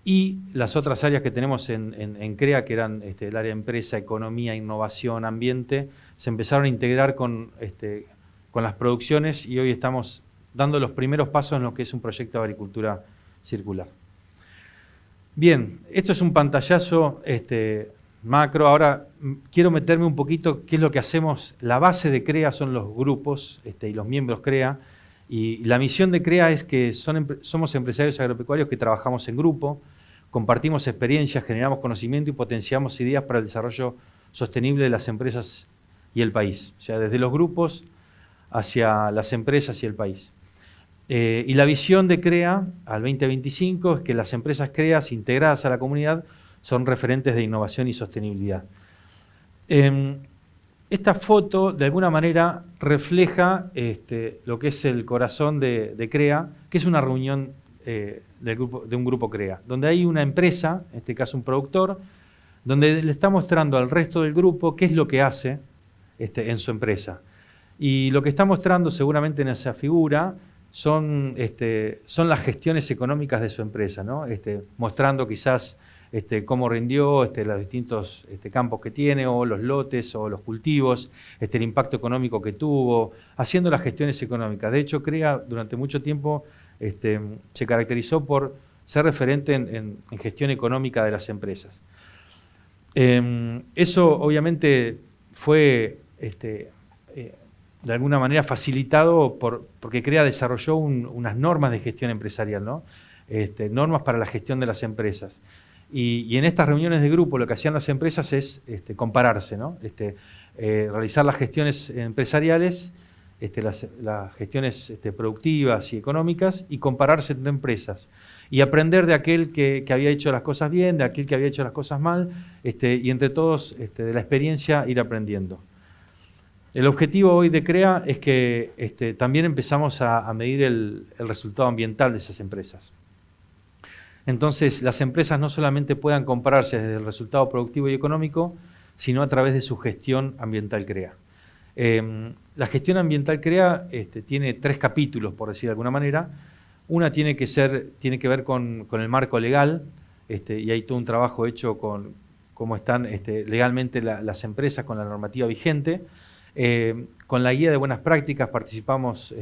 y las otras áreas que tenemos en CREA, que eran el área de empresa, economía, innovación, ambiente, se empezaron a integrar con las producciones y hoy estamos dando los primeros pasos en lo que es un proyecto de agricultura circular. Bien, esto es un pantallazo macro. Ahora quiero meterme un poquito qué es lo que hacemos. La base de CREA son los grupos y los miembros CREA, y la misión de CREA es que somos empresarios agropecuarios que trabajamos en grupo, compartimos experiencias, generamos conocimiento y potenciamos ideas para el desarrollo sostenible de las empresas y el país, o sea, desde los grupos hacia las empresas y el país. Y la visión de CREA al 2025 es que las empresas CREA integradas a la comunidad son referentes de innovación y sostenibilidad. Esta foto de alguna manera refleja lo que es el corazón de CREA, que es una reunión de un grupo CREA, donde hay una empresa, en este caso un productor, donde le está mostrando al resto del grupo qué es lo que hace en su empresa. Y lo que está mostrando seguramente en esa figura son las gestiones económicas de su empresa, ¿no? Mostrando quizás cómo rindió, los distintos campos que tiene, o los lotes, o los cultivos, el impacto económico que tuvo, haciendo las gestiones económicas. De hecho, CREA durante mucho tiempo se caracterizó por ser referente en gestión económica de las empresas. Eso obviamente fue de alguna manera facilitado porque CREA desarrolló unas normas de gestión empresarial, ¿no? Normas para la gestión de las empresas. Y en estas reuniones de grupo lo que hacían las empresas es compararse, ¿no? Realizar las gestiones empresariales, las gestiones productivas y económicas, y compararse entre empresas. Y aprender de aquel que había hecho las cosas bien, de aquel que había hecho las cosas mal, y entre todos, de la experiencia, ir aprendiendo. El objetivo hoy de CREA es que también empezamos a medir el resultado ambiental de esas empresas. Entonces, las empresas no solamente puedan compararse desde el resultado productivo y económico, sino a través de su gestión ambiental CREA. La gestión ambiental CREA tiene 3 capítulos, por decir de alguna manera. Una tiene que ver con el marco legal, y hay todo un trabajo hecho con cómo están legalmente las empresas con la normativa vigente. Con la guía de buenas prácticas participamos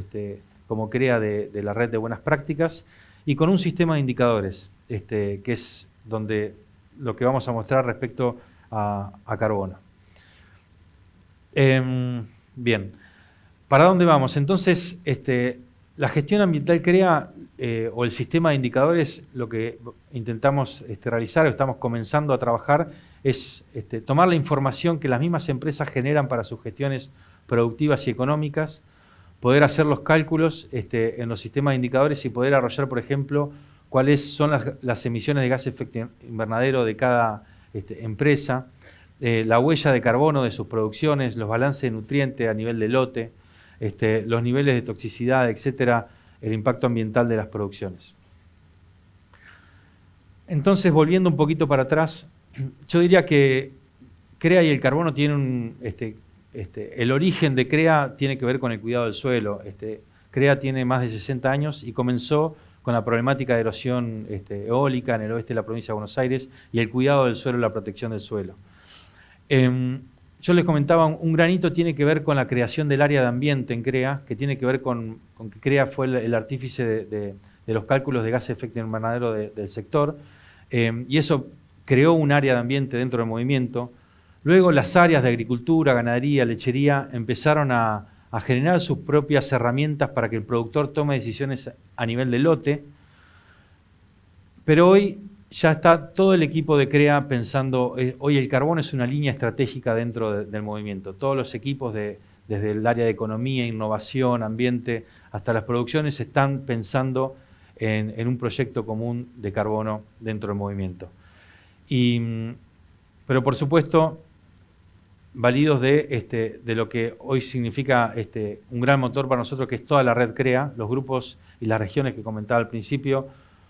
como CREA de la red de buenas prácticas, y con un sistema de indicadores, que es donde lo que vamos a mostrar respecto a carbono. Bien, ¿para dónde vamos? Entonces, la gestión ambiental CREA o el sistema de indicadores, lo que intentamos realizar, o estamos comenzando a trabajar, es tomar la información que las mismas empresas generan para sus gestiones productivas y económicas, poder hacer los cálculos en los sistemas de indicadores y poder arrollar, por ejemplo, cuáles son las emisiones de gas de efecto invernadero de cada empresa, la huella de carbono de sus producciones, los balances de nutrientes a nivel de lote, los niveles de toxicidad, etcétera, el impacto ambiental de las producciones. Entonces, volviendo un poquito para atrás, yo diría que CREA y el carbono tienen el origen de CREA tiene que ver con el cuidado del suelo. CREA tiene más de 60 años y comenzó con la problemática de erosión eólica en el oeste de la provincia de Buenos Aires y el cuidado del suelo y la protección del suelo. Yo les comentaba, un granito tiene que ver con la creación del área de ambiente en CREA, que tiene que ver con que CREA fue el artífice de los cálculos de gases de efecto invernadero del sector, y eso creó un área de ambiente dentro del movimiento. Luego las áreas de agricultura, ganadería, lechería empezaron a generar sus propias herramientas para que el productor tome decisiones a nivel de lote, pero hoy ya está todo el equipo de CREA pensando, hoy el carbono es una línea estratégica dentro del movimiento. Todos los equipos desde el área de economía, innovación, ambiente, hasta las producciones están pensando en un proyecto común de carbono dentro del movimiento. Pero por supuesto, validos de lo que hoy significa un gran motor para nosotros, que es toda la red CREA, los grupos y las regiones que comentaba al principio.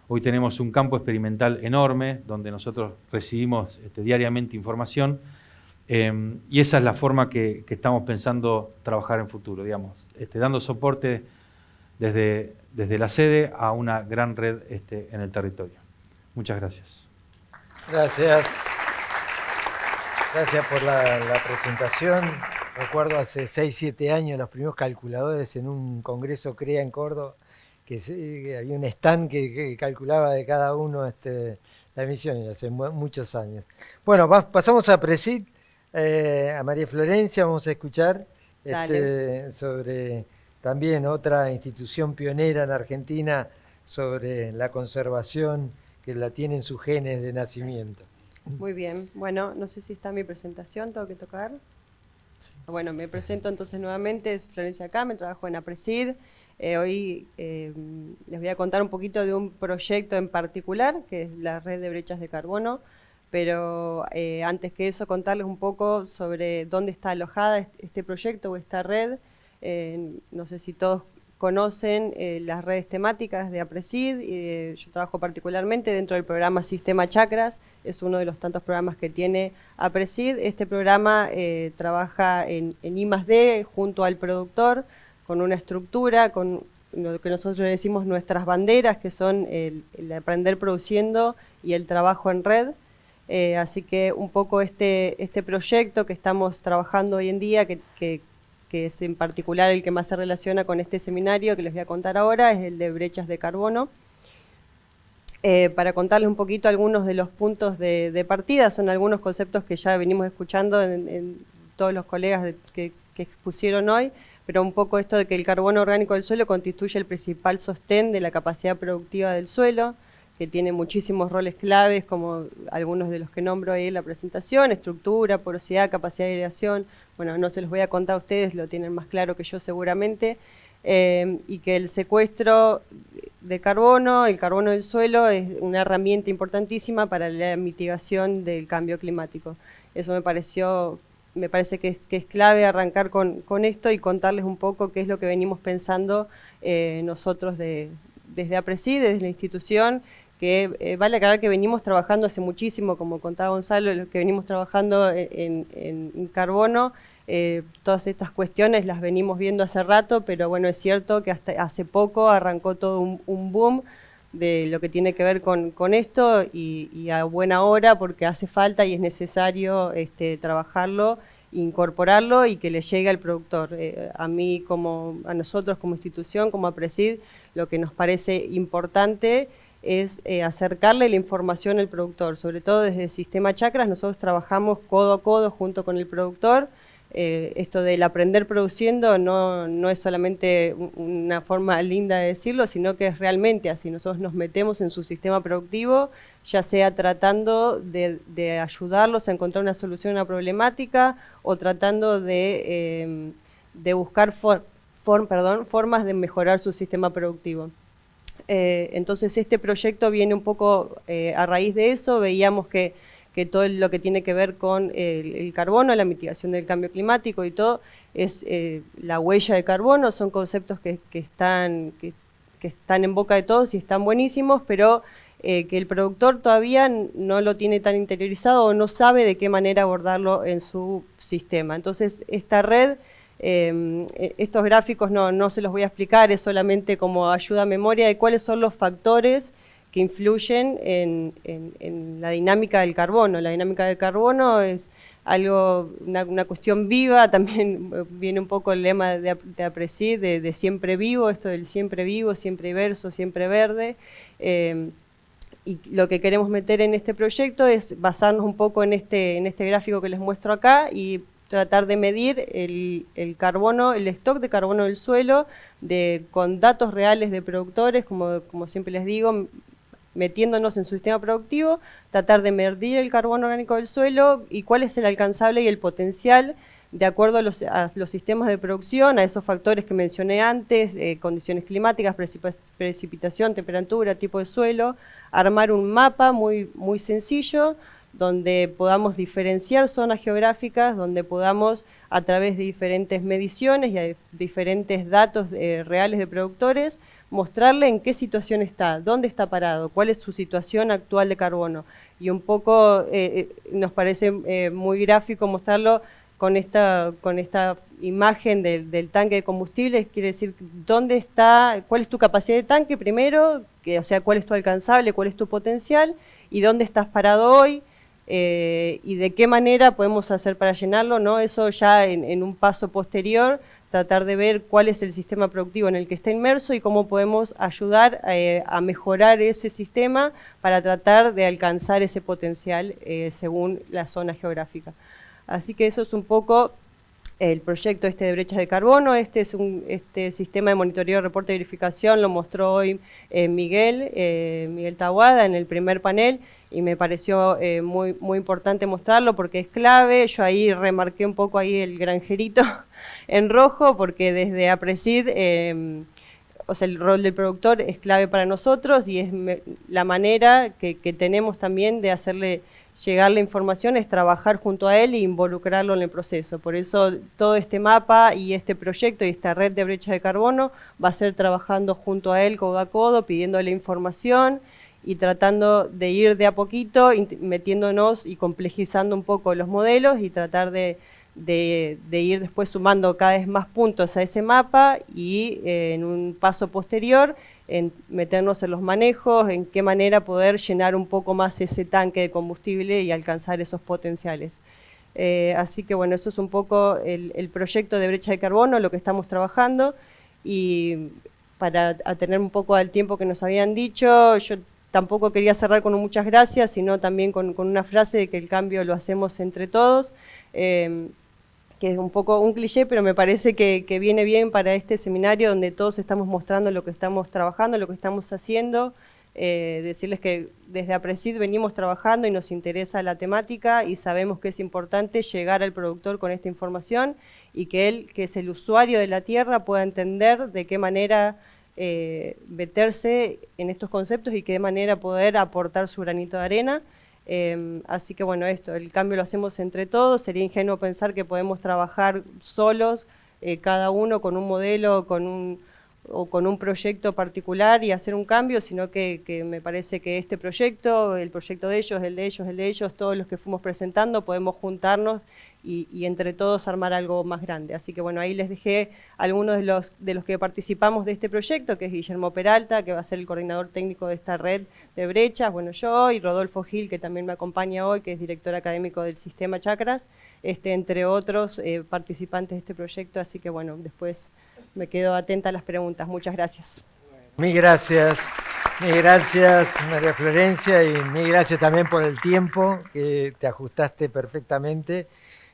Hoy tenemos un campo experimental enorme donde nosotros recibimos diariamente información y esa es la forma que estamos pensando trabajar en futuro, digamos, dando soporte desde la sede a una gran red en el territorio. Muchas gracias. Gracias. Gracias por la presentación. Recuerdo hace 6, 7 años los primeros calculadores en un congreso CREA en Córdoba, que había un stand que calculaba de cada uno la emisión, hace muchos años. Bueno, pasamos a Presid, a María Florencia, vamos a escuchar sobre también otra institución pionera en Argentina sobre la conservación, que la tiene en sus genes de nacimiento. Muy bien, bueno, no sé si está mi presentación, tengo que tocar. Sí. Bueno, me presento entonces nuevamente, es Florencia Kamen, trabajo en APRESID. Hoy les voy a contar un poquito de un proyecto en particular, que es la red de brechas de carbono, pero antes que eso contarles un poco sobre dónde está alojada este proyecto o esta red. No sé si todos conocen las redes temáticas de APRESID. Yo trabajo particularmente dentro del programa Sistema Chakras, es uno de los tantos programas que tiene APRESID. Este programa trabaja en I+D junto al productor, con una estructura, con lo que nosotros decimos nuestras banderas, que son el aprender produciendo y el trabajo en red. Así que un poco este proyecto que estamos trabajando hoy en día, que es en particular el que más se relaciona con este seminario que les voy a contar ahora, es el de brechas de carbono. Para contarles un poquito algunos de los puntos de partida, son algunos conceptos que ya venimos escuchando en todos los colegas que expusieron hoy, pero un poco esto de que el carbono orgánico del suelo constituye el principal sostén de la capacidad productiva del suelo, que tiene muchísimos roles claves, como algunos de los que nombro ahí en la presentación: estructura, porosidad, capacidad de aireación. Bueno, no se los voy a contar a ustedes, lo tienen más claro que yo seguramente. Y que el secuestro de carbono, el carbono del suelo, es una herramienta importantísima para la mitigación del cambio climático. Eso me parece que es clave arrancar con esto y contarles un poco qué es lo que venimos pensando nosotros desde APRESID, desde la institución, que vale aclarar que venimos trabajando hace muchísimo, como contaba Gonzalo, lo que venimos trabajando en carbono. Todas estas cuestiones las venimos viendo hace rato, pero bueno, es cierto que hasta hace poco arrancó todo un boom de lo que tiene que ver con esto, y a buena hora, porque hace falta y es necesario trabajarlo, incorporarlo y que le llegue al productor. A nosotros como institución, como APRESID, lo que nos parece importante es acercarle la información al productor, sobre todo desde el Sistema Chakras. Nosotros trabajamos codo a codo junto con el productor. Esto del aprender produciendo no es solamente una forma linda de decirlo, sino que es realmente así. Nosotros nos metemos en su sistema productivo, ya sea tratando de ayudarlos a encontrar una solución a una problemática, o tratando de de buscar formas de mejorar su sistema productivo. Entonces este proyecto viene un poco a raíz de eso. Veíamos que todo lo que tiene que ver con el carbono, la mitigación del cambio climático y todo, es la huella de carbono, son conceptos que están en boca de todos y están buenísimos, pero que el productor todavía no lo tiene tan interiorizado o no sabe de qué manera abordarlo en su sistema. Entonces esta red, estos gráficos no se los voy a explicar, es solamente como ayuda a memoria de cuáles son los factores que influyen en la dinámica del carbono. La dinámica del carbono es algo, una cuestión viva, también viene un poco el lema de APRESID, de siempre vivo, esto del siempre vivo, siempre verso, siempre verde. Y lo que queremos meter en este proyecto es basarnos un poco en este gráfico que les muestro acá y tratar de medir el carbono, el stock de carbono del suelo con datos reales de productores, como siempre les digo, metiéndonos en su sistema productivo, tratar de medir el carbono orgánico del suelo y cuál es el alcanzable y el potencial de acuerdo a los sistemas de producción, a esos factores que mencioné antes, condiciones climáticas, precipitación, temperatura, tipo de suelo, armar un mapa muy, muy sencillo donde podamos diferenciar zonas geográficas, donde podamos, a través de diferentes mediciones y de diferentes datos reales de productores, mostrarle en qué situación está, dónde está parado, cuál es su situación actual de carbono. Y un poco nos parece muy gráfico mostrarlo con esta imagen del tanque de combustible, quiere decir dónde está, cuál es tu capacidad de tanque primero, o sea, cuál es tu alcanzable, cuál es tu potencial, y dónde estás parado hoy, y de qué manera podemos hacer para llenarlo, ¿no? Eso ya en un paso posterior, tratar de ver cuál es el sistema productivo en el que está inmerso y cómo podemos ayudar a mejorar ese sistema para tratar de alcanzar ese potencial según la zona geográfica. Así que eso es un poco el proyecto de brechas de carbono. Este sistema de monitoreo, reporte y verificación lo mostró hoy Miguel Taboada en el primer panel y me pareció muy, muy importante mostrarlo porque es clave. Yo ahí remarqué un poco ahí el granjerito en rojo porque desde APRESID, o sea, el rol del productor es clave para nosotros y es la manera que tenemos también de hacerle llegar la información, es trabajar junto a él e involucrarlo en el proceso. Por eso todo este mapa y este proyecto y esta red de brechas de carbono va a ser trabajando junto a él codo a codo, pidiéndole información y tratando de ir de a poquito, metiéndonos y complejizando un poco los modelos y tratar de ir después sumando cada vez más puntos a ese mapa y en un paso posterior en meternos en los manejos, en qué manera poder llenar un poco más ese tanque de combustible y alcanzar esos potenciales. Así que bueno, eso es un poco el proyecto de brecha de carbono, lo que estamos trabajando, y para atener un poco al tiempo que nos habían dicho, yo tampoco quería cerrar con un muchas gracias, sino también con una frase de que el cambio lo hacemos entre todos, que es un poco un cliché, pero me parece que viene bien para este seminario donde todos estamos mostrando lo que estamos trabajando, lo que estamos haciendo. Decirles que desde APRESID venimos trabajando y nos interesa la temática y sabemos que es importante llegar al productor con esta información y que él, que es el usuario de la tierra, pueda entender de qué manera meterse en estos conceptos y qué manera poder aportar su granito de arena. Así que bueno, el cambio lo hacemos entre todos. Sería ingenuo pensar que podemos trabajar solos, cada uno con un modelo o con un proyecto particular y hacer un cambio, sino que me parece que este proyecto, el proyecto de ellos, el de ellos, el de ellos, todos los que fuimos presentando, podemos juntarnos y entre todos armar algo más grande. Así que bueno, ahí les dejé algunos de los que participamos de este proyecto, que es Guillermo Peralta, que va a ser el coordinador técnico de esta red de brechas, bueno, yo, y Rodolfo Gil, que también me acompaña hoy, que es director académico del Sistema Chacras, entre otros participantes de este proyecto. Así que bueno, después me quedo atenta a las preguntas. Muchas gracias. Mil gracias María Florencia, y mil gracias también por el tiempo, que te ajustaste perfectamente.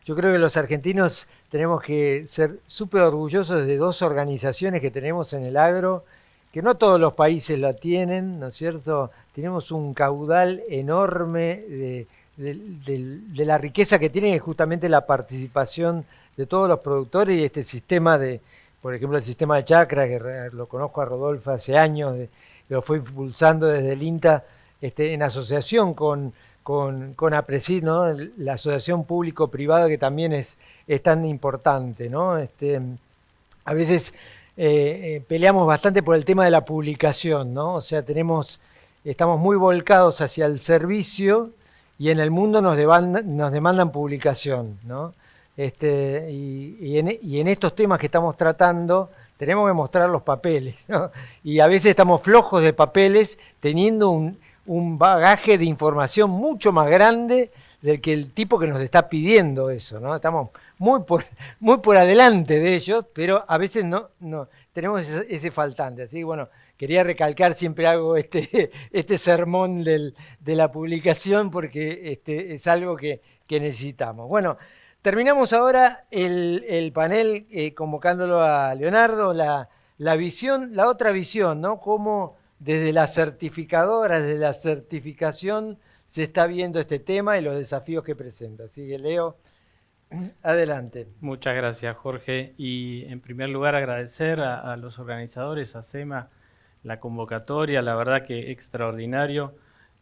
Yo creo que los argentinos tenemos que ser súper orgullosos de dos organizaciones que tenemos en el agro, que no todos los países la tienen, ¿no es cierto? Tenemos un caudal enorme de la riqueza que tiene, es justamente la participación de todos los productores y este sistema por ejemplo, el sistema de chacra, que lo conozco a Rodolfo hace años, lo fue impulsando desde el INTA en asociación con APRESID, ¿no? La asociación público-privada, que también es tan importante, ¿no? A veces peleamos bastante por el tema de la publicación, ¿no? O sea, estamos muy volcados hacia el servicio y en el mundo nos demandan publicación, ¿no? Y en estos temas que estamos tratando tenemos que mostrar los papeles, ¿no? Y a veces estamos flojos de papeles teniendo un bagaje de información mucho más grande del que el tipo que nos está pidiendo eso, ¿no? Estamos muy por adelante de ellos, pero a veces no tenemos ese faltante. Así que bueno, quería recalcar, siempre hago este sermón de la publicación porque es algo que necesitamos. Bueno, terminamos ahora el panel convocándolo a Leonardo, la otra visión, ¿no? Cómo desde las certificadoras, desde la certificación, se está viendo este tema y los desafíos que presenta. Así que, Leo, adelante. Muchas gracias, Jorge. Y en primer lugar agradecer a los organizadores, a SEMA, la convocatoria, la verdad que extraordinario.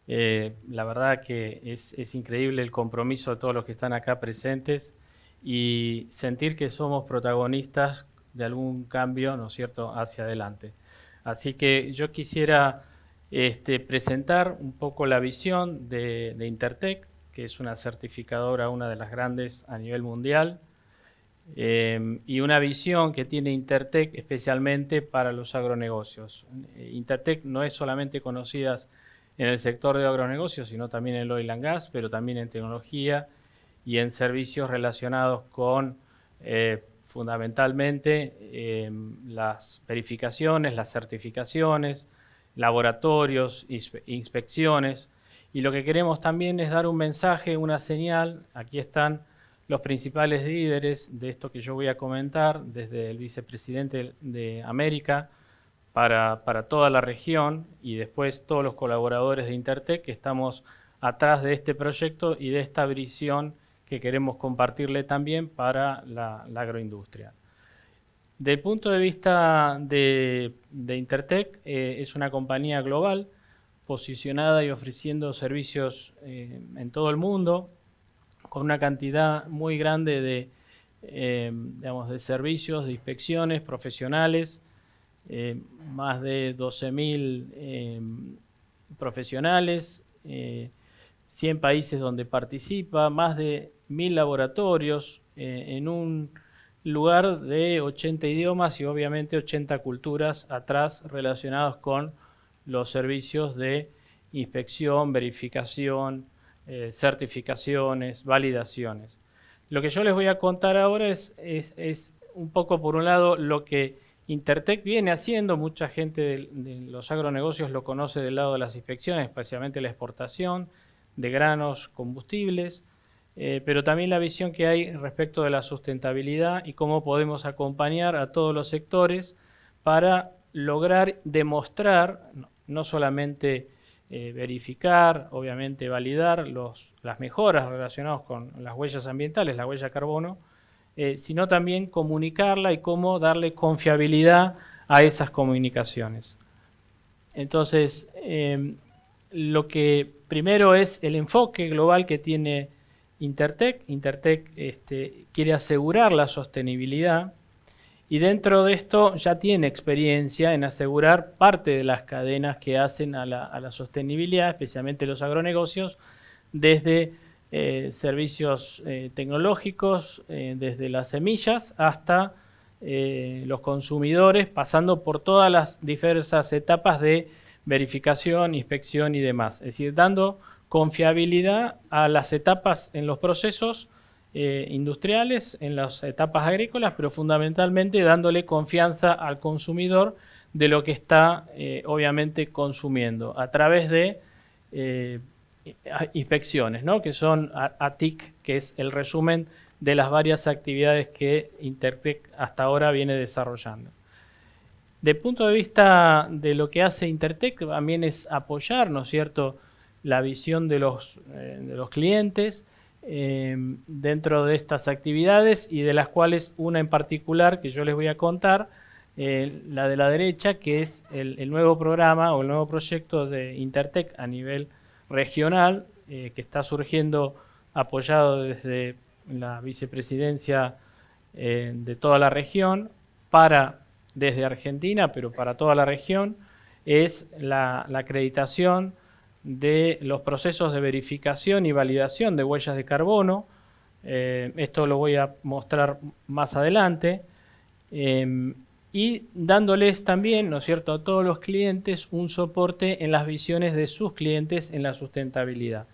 La verdad que es increíble el compromiso de todos los que están acá presentes y sentir que somos protagonistas de algún cambio, ¿no es cierto?, hacia adelante. Así que yo quisiera presentar un poco la visión de Intertech, que es una certificadora, una de las grandes a nivel mundial, y una visión que tiene Intertech especialmente para los agronegocios. Intertech no es solamente conocida en el sector de agronegocios, sino también en el oil and gas, pero también en tecnología y en servicios relacionados con fundamentalmente las verificaciones, las certificaciones, laboratorios, inspecciones. Y lo que queremos también es dar un mensaje, una señal. Aquí están los principales líderes de esto que yo voy a comentar, desde el vicepresidente de América para toda la región y después todos los colaboradores de Intertech que estamos atrás de este proyecto y de esta visión que queremos compartirle también para la agroindustria. Del punto de vista de Intertech, es una compañía global posicionada y ofreciendo servicios en todo el mundo, con una cantidad muy grande de servicios, de inspecciones profesionales, más de 12.000 profesionales, 100 países donde participa, más de 1.000 laboratorios, en un lugar de 80 idiomas y obviamente 80 culturas atrás relacionados con los servicios de inspección, verificación, certificaciones, validaciones. Lo que yo les voy a contar ahora es un poco, por un lado, lo que Intertech viene haciendo. Mucha gente de los agronegocios lo conoce del lado de las inspecciones, especialmente la exportación de granos, combustibles, pero también la visión que hay respecto de la sustentabilidad y cómo podemos acompañar a todos los sectores para lograr demostrar, no solamente verificar, obviamente validar las mejoras relacionadas con las huellas ambientales, la huella de carbono, sino también comunicarla y cómo darle confiabilidad a esas comunicaciones. Entonces, lo que primero es el enfoque global que tiene Intertech. Intertech quiere asegurar la sostenibilidad y dentro de esto ya tiene experiencia en asegurar parte de las cadenas que hacen a la sostenibilidad, especialmente los agronegocios, desde servicios tecnológicos, desde las semillas hasta los consumidores, pasando por todas las diversas etapas de verificación, inspección y demás. Es decir, dando confiabilidad a las etapas en los procesos industriales, en las etapas agrícolas, pero fundamentalmente dándole confianza al consumidor de lo que está obviamente consumiendo a través de inspecciones, ¿no? Que son ATIC, que es el resumen de las varias actividades que Intertech hasta ahora viene desarrollando. Del punto de vista de lo que hace Intertech, también es apoyar, ¿no es cierto?, la visión de los clientes dentro de estas actividades, y de las cuales una en particular que yo les voy a contar, la de la derecha, que es el nuevo programa o el nuevo proyecto de Intertec a nivel regional, que está surgiendo apoyado desde la vicepresidencia de toda la región, desde Argentina, pero para toda la región, es la acreditación de los procesos de verificación y validación de huellas de carbono. Esto lo voy a mostrar más adelante. Y dándoles también, ¿no es cierto?, a todos los clientes un soporte en las visiones de sus clientes en la sustentabilidad.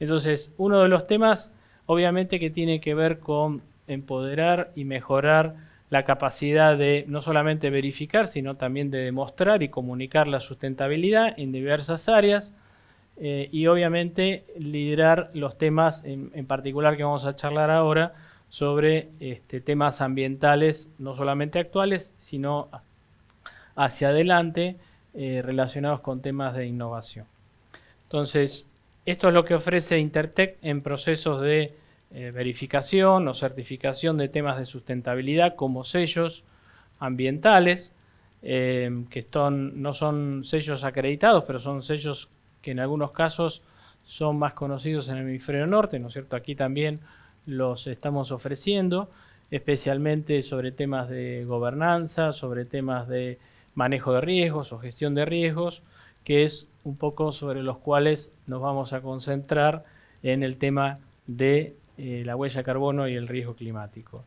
Entonces, uno de los temas, obviamente, que tiene que ver con empoderar y mejorar la capacidad de no solamente verificar, sino también de demostrar y comunicar la sustentabilidad en diversas áreas, y obviamente liderar los temas en particular que vamos a charlar ahora sobre temas ambientales, no solamente actuales, sino hacia adelante, relacionados con temas de innovación. Entonces, esto es lo que ofrece Intertec en procesos de verificación o certificación de temas de sustentabilidad, como sellos ambientales, que no son sellos acreditados, pero son sellos que en algunos casos son más conocidos en el hemisferio norte, ¿no es cierto? Aquí también los estamos ofreciendo, especialmente sobre temas de gobernanza, sobre temas de manejo de riesgos o gestión de riesgos, que es un poco sobre los cuales nos vamos a concentrar en el tema de la huella de carbono y el riesgo climático.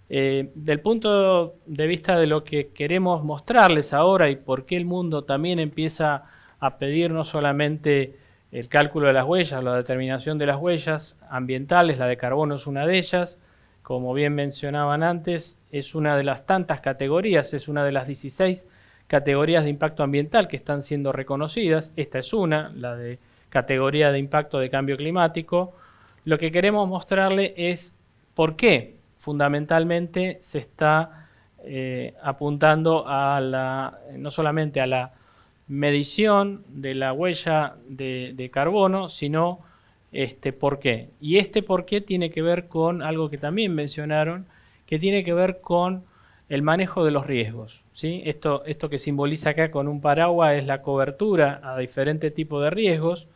Del punto de vista de lo que queremos mostrarles ahora y por qué el mundo también empieza a pedir no solamente el cálculo de las huellas, la determinación de las huellas ambientales, la de carbono es una de ellas, como bien mencionaban antes, es una de las tantas categorías, es una de las 16 categorías de impacto ambiental que están siendo reconocidas. Esta es una, la de categoría de impacto de cambio climático. Lo que queremos mostrarle es por qué fundamentalmente se está apuntando a no solamente a la medición de la huella de carbono, sino por qué. Y por qué tiene que ver con algo que también mencionaron, que tiene que ver con el manejo de los riesgos, ¿sí? Esto que simboliza acá con un paraguas es la cobertura a diferentes tipos de riesgos.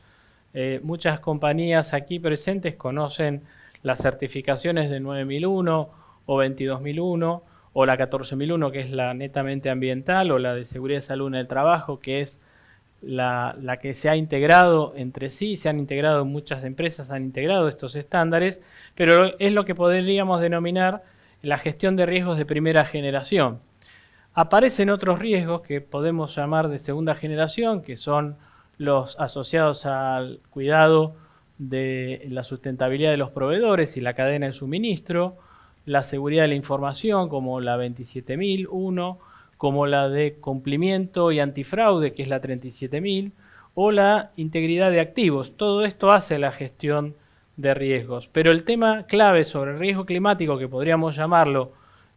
Muchas compañías aquí presentes conocen las certificaciones de 9001 o 22001 o la 14001, que es la netamente ambiental, o la de seguridad y salud en el trabajo, que es la que se ha integrado entre sí, se han integrado muchas empresas, han integrado estos estándares, pero es lo que podríamos denominar la gestión de riesgos de primera generación. Aparecen otros riesgos que podemos llamar de segunda generación, que son los asociados al cuidado de la sustentabilidad de los proveedores y la cadena de suministro, la seguridad de la información, como la 27001, como la de cumplimiento y antifraude, que es la 37000, o la integridad de activos. Todo esto hace la gestión de riesgos. Pero el tema clave sobre el riesgo climático, que podríamos llamarlo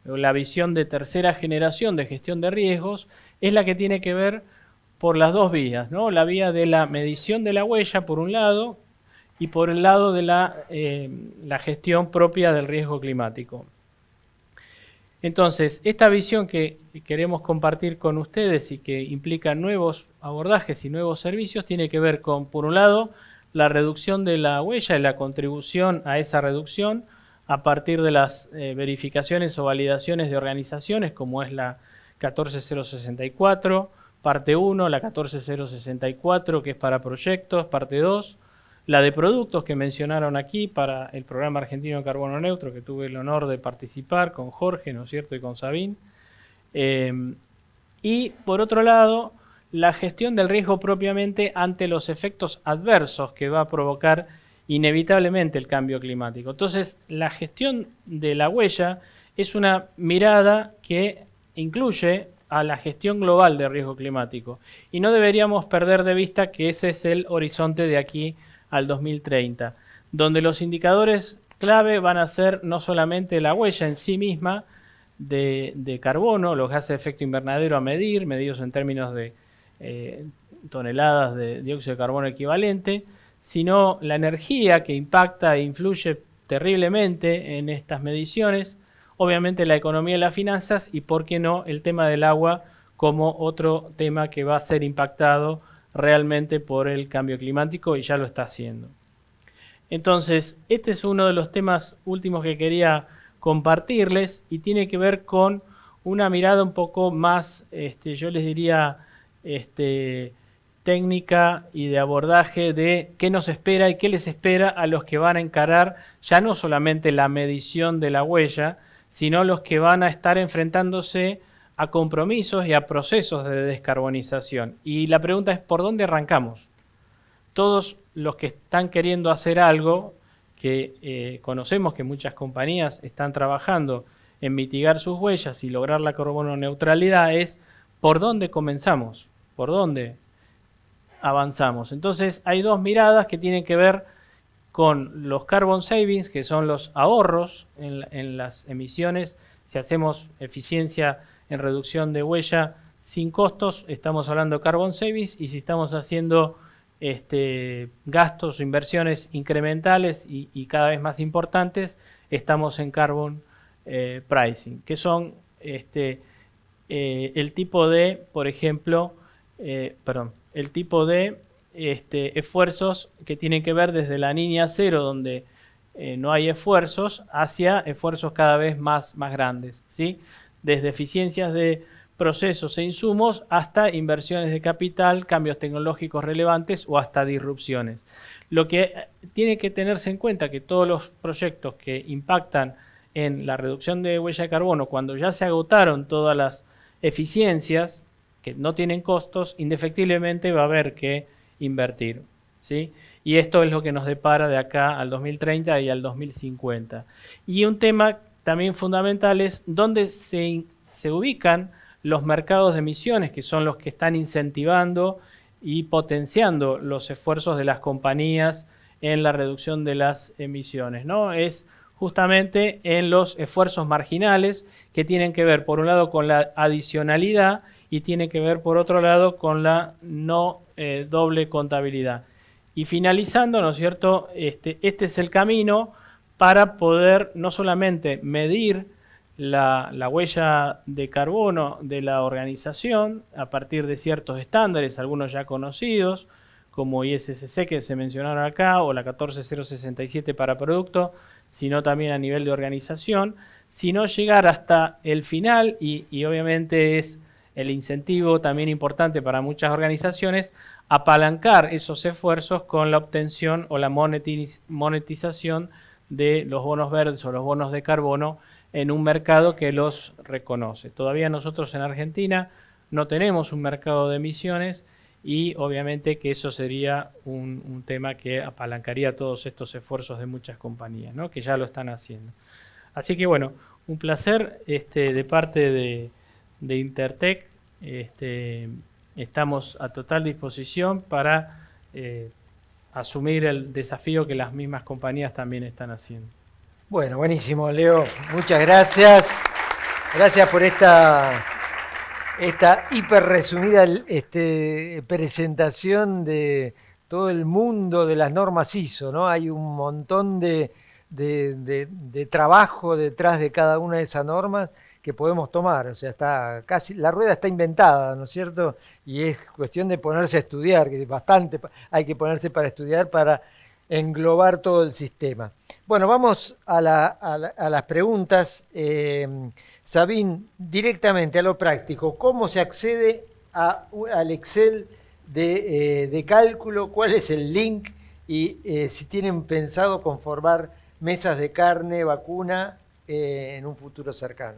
la visión de tercera generación de gestión de riesgos, es la que tiene que ver por las dos vías, ¿no? La vía de la medición de la huella, por un lado, y por el lado de la gestión propia del riesgo climático. Entonces, esta visión que queremos compartir con ustedes y que implica nuevos abordajes y nuevos servicios, tiene que ver con, por un lado, la reducción de la huella y la contribución a esa reducción a partir de las verificaciones o validaciones de organizaciones, como es la 14064, parte 1, la 14064, que es para proyectos, parte 2, la de productos que mencionaron aquí para el programa argentino de carbono neutro, que tuve el honor de participar con Jorge, ¿no es cierto?, y con Sabín. Y por otro lado, la gestión del riesgo propiamente ante los efectos adversos que va a provocar inevitablemente el cambio climático. Entonces, la gestión de la huella es una mirada que incluye a la gestión global de riesgo climático. Y no deberíamos perder de vista que ese es el horizonte de aquí al 2030, donde los indicadores clave van a ser no solamente la huella en sí misma de carbono, los gases de efecto invernadero a medir, medidos en términos de toneladas de dióxido de carbono equivalente, sino la energía que impacta e influye terriblemente en estas mediciones, obviamente la economía y las finanzas y, por qué no, el tema del agua como otro tema que va a ser impactado realmente por el cambio climático y ya lo está haciendo. Entonces, este es uno de los temas últimos que quería compartirles y tiene que ver con una mirada un poco más, yo les diría, técnica y de abordaje de qué nos espera y qué les espera a los que van a encarar ya no solamente la medición de la huella, sino los que van a estar enfrentándose a compromisos y a procesos de descarbonización. Y la pregunta es, ¿por dónde arrancamos? Todos los que están queriendo hacer algo, que conocemos que muchas compañías están trabajando en mitigar sus huellas y lograr la carbono neutralidad, es ¿por dónde comenzamos? ¿Por dónde avanzamos? Entonces hay dos miradas que tienen que ver con los carbon savings, que son los ahorros en las emisiones. Si hacemos eficiencia en reducción de huella sin costos, estamos hablando de carbon savings, y si estamos haciendo gastos o inversiones incrementales y cada vez más importantes, estamos en carbon pricing, que son el tipo de, por ejemplo, el tipo de esfuerzos que tienen que ver desde la línea cero, donde no hay esfuerzos, hacia esfuerzos cada vez más grandes, ¿sí? Desde eficiencias de procesos e insumos hasta inversiones de capital, cambios tecnológicos relevantes o hasta disrupciones. Lo que tiene que tenerse en cuenta que todos los proyectos que impactan en la reducción de huella de carbono, cuando ya se agotaron todas las eficiencias que no tienen costos, indefectiblemente va a haber que invertir, ¿sí? Y esto es lo que nos depara de acá al 2030 y al 2050. Y un tema también fundamental es dónde se ubican los mercados de emisiones, que son los que están incentivando y potenciando los esfuerzos de las compañías en la reducción de las emisiones, ¿no? Es justamente en los esfuerzos marginales que tienen que ver, por un lado, con la adicionalidad y tiene que ver, por otro lado, con la no doble contabilidad. Y finalizando, ¿no es cierto?, este es el camino para poder no solamente medir la huella de carbono de la organización a partir de ciertos estándares, algunos ya conocidos, como ISCC que se mencionaron acá, o la 14067 para producto, sino también a nivel de organización, sino llegar hasta el final, y obviamente es el incentivo también importante para muchas organizaciones, apalancar esos esfuerzos con la obtención o la monetización de los bonos verdes o los bonos de carbono en un mercado que los reconoce. Todavía nosotros en Argentina no tenemos un mercado de emisiones y obviamente que eso sería un tema que apalancaría todos estos esfuerzos de muchas compañías, ¿no?, que ya lo están haciendo. Así que bueno, un placer de parte de Intertech. Estamos a total disposición para asumir el desafío que las mismas compañías también están haciendo. Bueno, buenísimo, Leo. Muchas gracias. Gracias por esta hiper resumida presentación de todo el mundo de las normas ISO, ¿no? Hay un montón de trabajo detrás de cada una de esas normas que podemos tomar. O sea, está casi, la rueda está inventada, ¿no es cierto? Y es cuestión de ponerse a estudiar, que bastante hay que ponerse para estudiar para englobar todo el sistema. Bueno, vamos a las preguntas. Sabín, directamente a lo práctico, ¿cómo se accede al Excel de cálculo? ¿Cuál es el link? Y si tienen pensado conformar mesas de carne vacuna en un futuro cercano.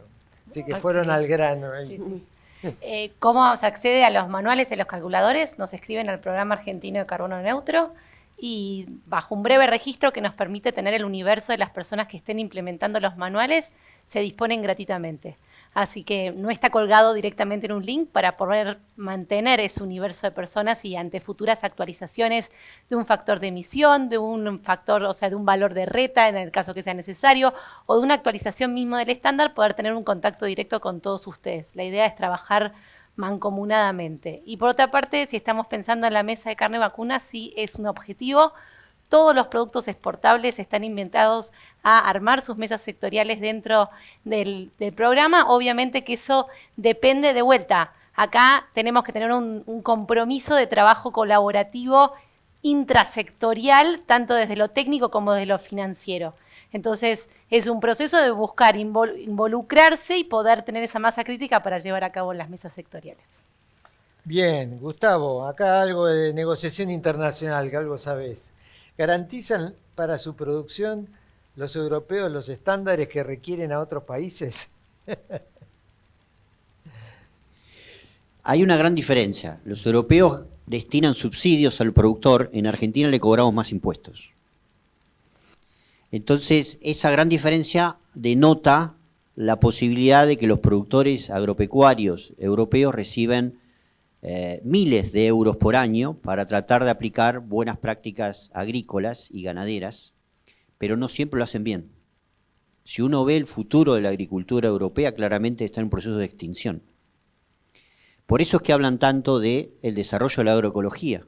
Así que fueron al grano. Sí, sí. ¿Cómo se accede a los manuales y a los calculadores? Nos escriben al Programa Argentino de Carbono Neutro y bajo un breve registro que nos permite tener el universo de las personas que estén implementando los manuales, se disponen gratuitamente. Así que no está colgado directamente en un link para poder mantener ese universo de personas y ante futuras actualizaciones de un factor de emisión, de un factor, o sea, de un valor de reta en el caso que sea necesario, o de una actualización mismo del estándar, poder tener un contacto directo con todos ustedes. La idea es trabajar mancomunadamente. Y por otra parte, si estamos pensando en la mesa de carne vacuna, sí es un objetivo. Todos los productos exportables están inventados a armar sus mesas sectoriales dentro del programa. Obviamente que eso depende de vuelta. Acá tenemos que tener un compromiso de trabajo colaborativo intrasectorial, tanto desde lo técnico como desde lo financiero. Entonces, es un proceso de buscar involucrarse y poder tener esa masa crítica para llevar a cabo las mesas sectoriales. Bien, Gustavo, acá algo de negociación internacional, que algo sabés. ¿Garantizan para su producción los europeos los estándares que requieren a otros países? Hay una gran diferencia. Los europeos destinan subsidios al productor, en Argentina le cobramos más impuestos. Entonces, esa gran diferencia denota la posibilidad de que los productores agropecuarios europeos reciban miles de euros por año para tratar de aplicar buenas prácticas agrícolas y ganaderas, pero no siempre lo hacen bien. Si uno ve el futuro de la agricultura europea, claramente está en un proceso de extinción. Por eso es que hablan tanto del desarrollo de la agroecología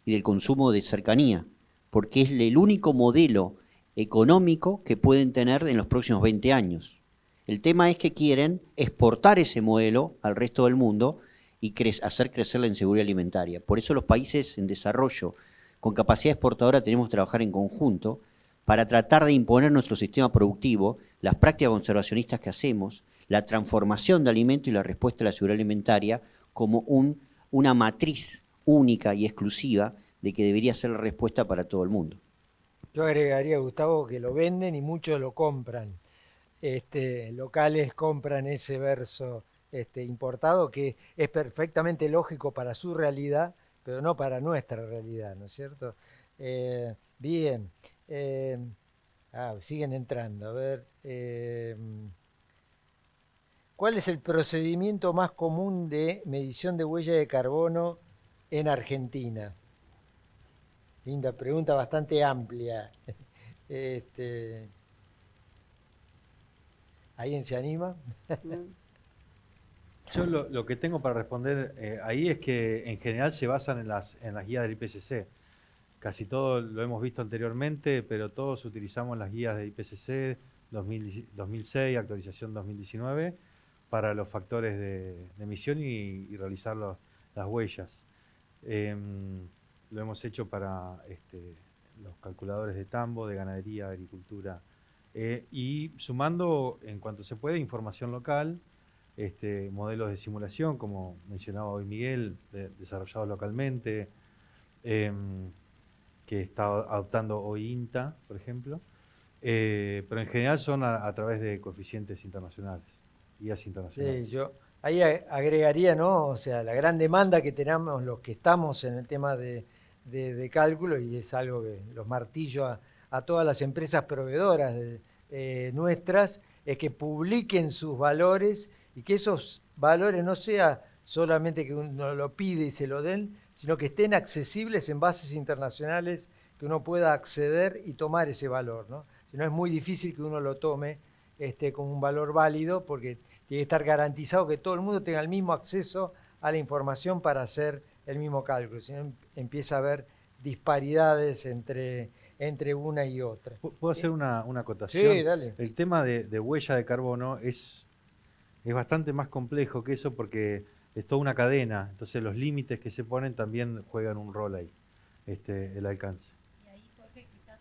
y del consumo de cercanía, porque es el único modelo económico que pueden tener en los próximos 20 años. El tema es que quieren exportar ese modelo al resto del mundo y hacer crecer la inseguridad alimentaria. Por eso los países en desarrollo con capacidad exportadora tenemos que trabajar en conjunto para tratar de imponer nuestro sistema productivo, las prácticas conservacionistas que hacemos, la transformación de alimentos y la respuesta a la seguridad alimentaria como una matriz única y exclusiva de que debería ser la respuesta para todo el mundo. Yo agregaría, Gustavo, que lo venden y muchos lo compran. Locales compran ese verso importado, que es perfectamente lógico para su realidad, pero no para nuestra realidad, ¿no es cierto? Bien. Siguen entrando. A ver. ¿Cuál es el procedimiento más común de medición de huella de carbono en Argentina? Linda pregunta, bastante amplia. ¿Alguien se anima? Yo lo que tengo para responder ahí es que en general se basan en las guías del IPCC. Casi todo lo hemos visto anteriormente, pero todos utilizamos las guías del IPCC 2006, actualización 2019, para los factores de emisión y realizar las huellas. Lo hemos hecho para los calculadores de tambo, de ganadería, agricultura, y sumando, en cuanto se puede, información local, modelos de simulación, como mencionaba hoy Miguel, desarrollados localmente, que está adoptando hoy INTA, por ejemplo, pero en general son a través de coeficientes internacionales, guías internacionales. Sí, yo ahí agregaría, ¿no? O sea, la gran demanda que tenemos los que estamos en el tema de cálculo, y es algo que los martillo a todas las empresas proveedoras nuestras, es que publiquen sus valores y que esos valores no sea solamente que uno lo pide y se lo den, sino que estén accesibles en bases internacionales, que uno pueda acceder y tomar ese valor, ¿no? Si no, es muy difícil que uno lo tome como un valor válido, porque tiene que estar garantizado que todo el mundo tenga el mismo acceso a la información para hacer el mismo cálculo. Si no, empieza a haber disparidades entre una y otra. ¿Puedo hacer una acotación? Sí, dale. El tema de huella de carbono es bastante más complejo que eso, porque es toda una cadena. Entonces los límites que se ponen también juegan un rol ahí, el alcance. Y ahí, Jorge, quizás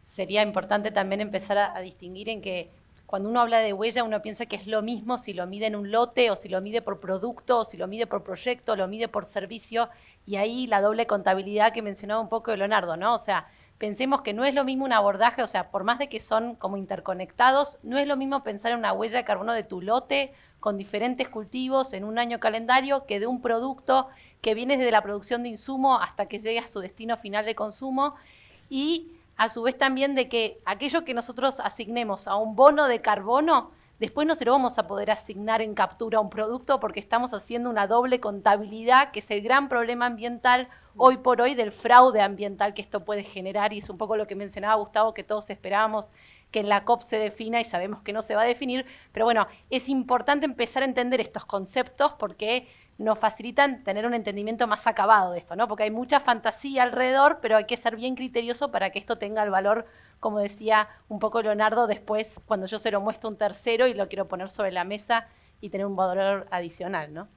sería importante también empezar a distinguir en que cuando uno habla de huella, uno piensa que es lo mismo si lo mide en un lote, o si lo mide por producto, o si lo mide por proyecto, o lo mide por servicio, y ahí la doble contabilidad que mencionaba un poco Leonardo, ¿no? O sea, pensemos que no es lo mismo un abordaje, o sea, por más de que son como interconectados, no es lo mismo pensar en una huella de carbono de tu lote con diferentes cultivos en un año calendario que de un producto que viene desde la producción de insumo hasta que llegue a su destino final de consumo, y a su vez también de que aquello que nosotros asignemos a un bono de carbono después no se lo vamos a poder asignar en captura a un producto porque estamos haciendo una doble contabilidad, que es el gran problema ambiental hoy por hoy del fraude ambiental que esto puede generar, y es un poco lo que mencionaba Gustavo, que todos esperábamos que en la COP se defina y sabemos que no se va a definir, pero bueno, es importante empezar a entender estos conceptos porque nos facilitan tener un entendimiento más acabado de esto, ¿no? Porque hay mucha fantasía alrededor, pero hay que ser bien criterioso para que esto tenga el valor, como decía un poco Leonardo, después cuando yo se lo muestro a un tercero y lo quiero poner sobre la mesa y tener un valor adicional, ¿no?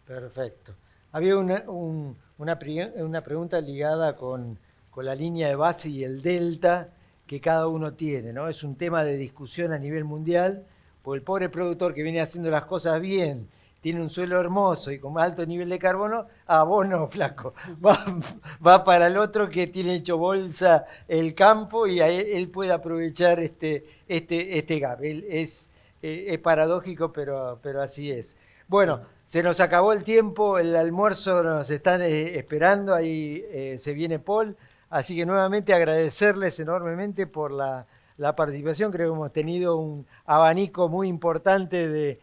Perfecto. Había una pregunta ligada con la línea de base y el delta que cada uno tiene, ¿no? Es un tema de discusión a nivel mundial, porque el pobre productor que viene haciendo las cosas bien, tiene un suelo hermoso y con alto nivel de carbono, vos no, flaco. Va para el otro que tiene hecho bolsa el campo y él puede aprovechar este gap. Es paradójico, pero así es. Bueno, se nos acabó el tiempo, el almuerzo nos están esperando, ahí se viene Paul. Así que nuevamente agradecerles enormemente por la participación. Creo que hemos tenido un abanico muy importante de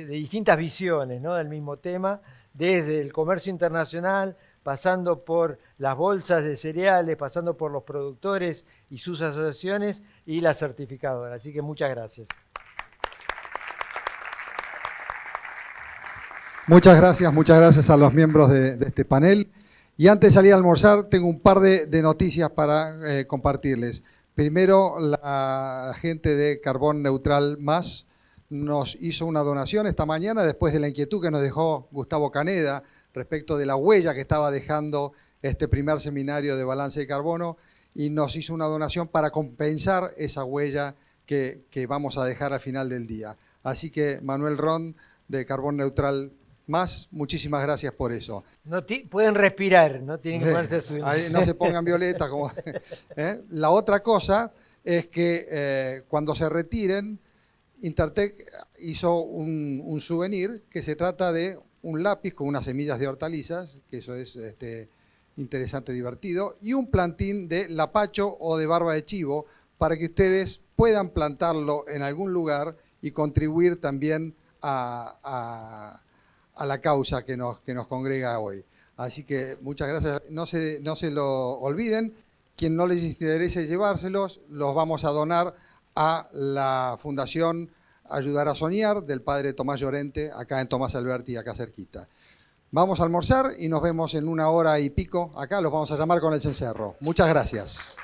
distintas visiones, ¿no? Del mismo tema, desde el comercio internacional, pasando por las bolsas de cereales, pasando por los productores y sus asociaciones y la certificadora. Así que muchas gracias. Muchas gracias a los miembros de este panel. Y antes de salir a almorzar, tengo un par de noticias para compartirles. Primero, la gente de Carbón Neutral Más nos hizo una donación esta mañana después de la inquietud que nos dejó Gustavo Caneda respecto de la huella que estaba dejando este primer seminario de balance de carbono, y nos hizo una donación para compensar esa huella que vamos a dejar al final del día. Así que Manuel Ron de Carbón Neutral Más, muchísimas gracias por eso. Pueden respirar, no tienen que ponerse azul. Ahí no se pongan violeta. Como, ¿eh? La otra cosa es que cuando se retiren, Intertech hizo un souvenir que se trata de un lápiz con unas semillas de hortalizas, que eso es interesante, divertido, y un plantín de lapacho o de barba de chivo para que ustedes puedan plantarlo en algún lugar y contribuir también a la causa que nos congrega hoy. Así que muchas gracias. No se lo olviden. Quien no les interese llevárselos, los vamos a donar a la Fundación Ayudar a Soñar del padre Tomás Llorente, acá en Tomás Alberti, acá cerquita. Vamos a almorzar y nos vemos en 1 hora y pico. Acá los vamos a llamar con el cencerro. Muchas gracias.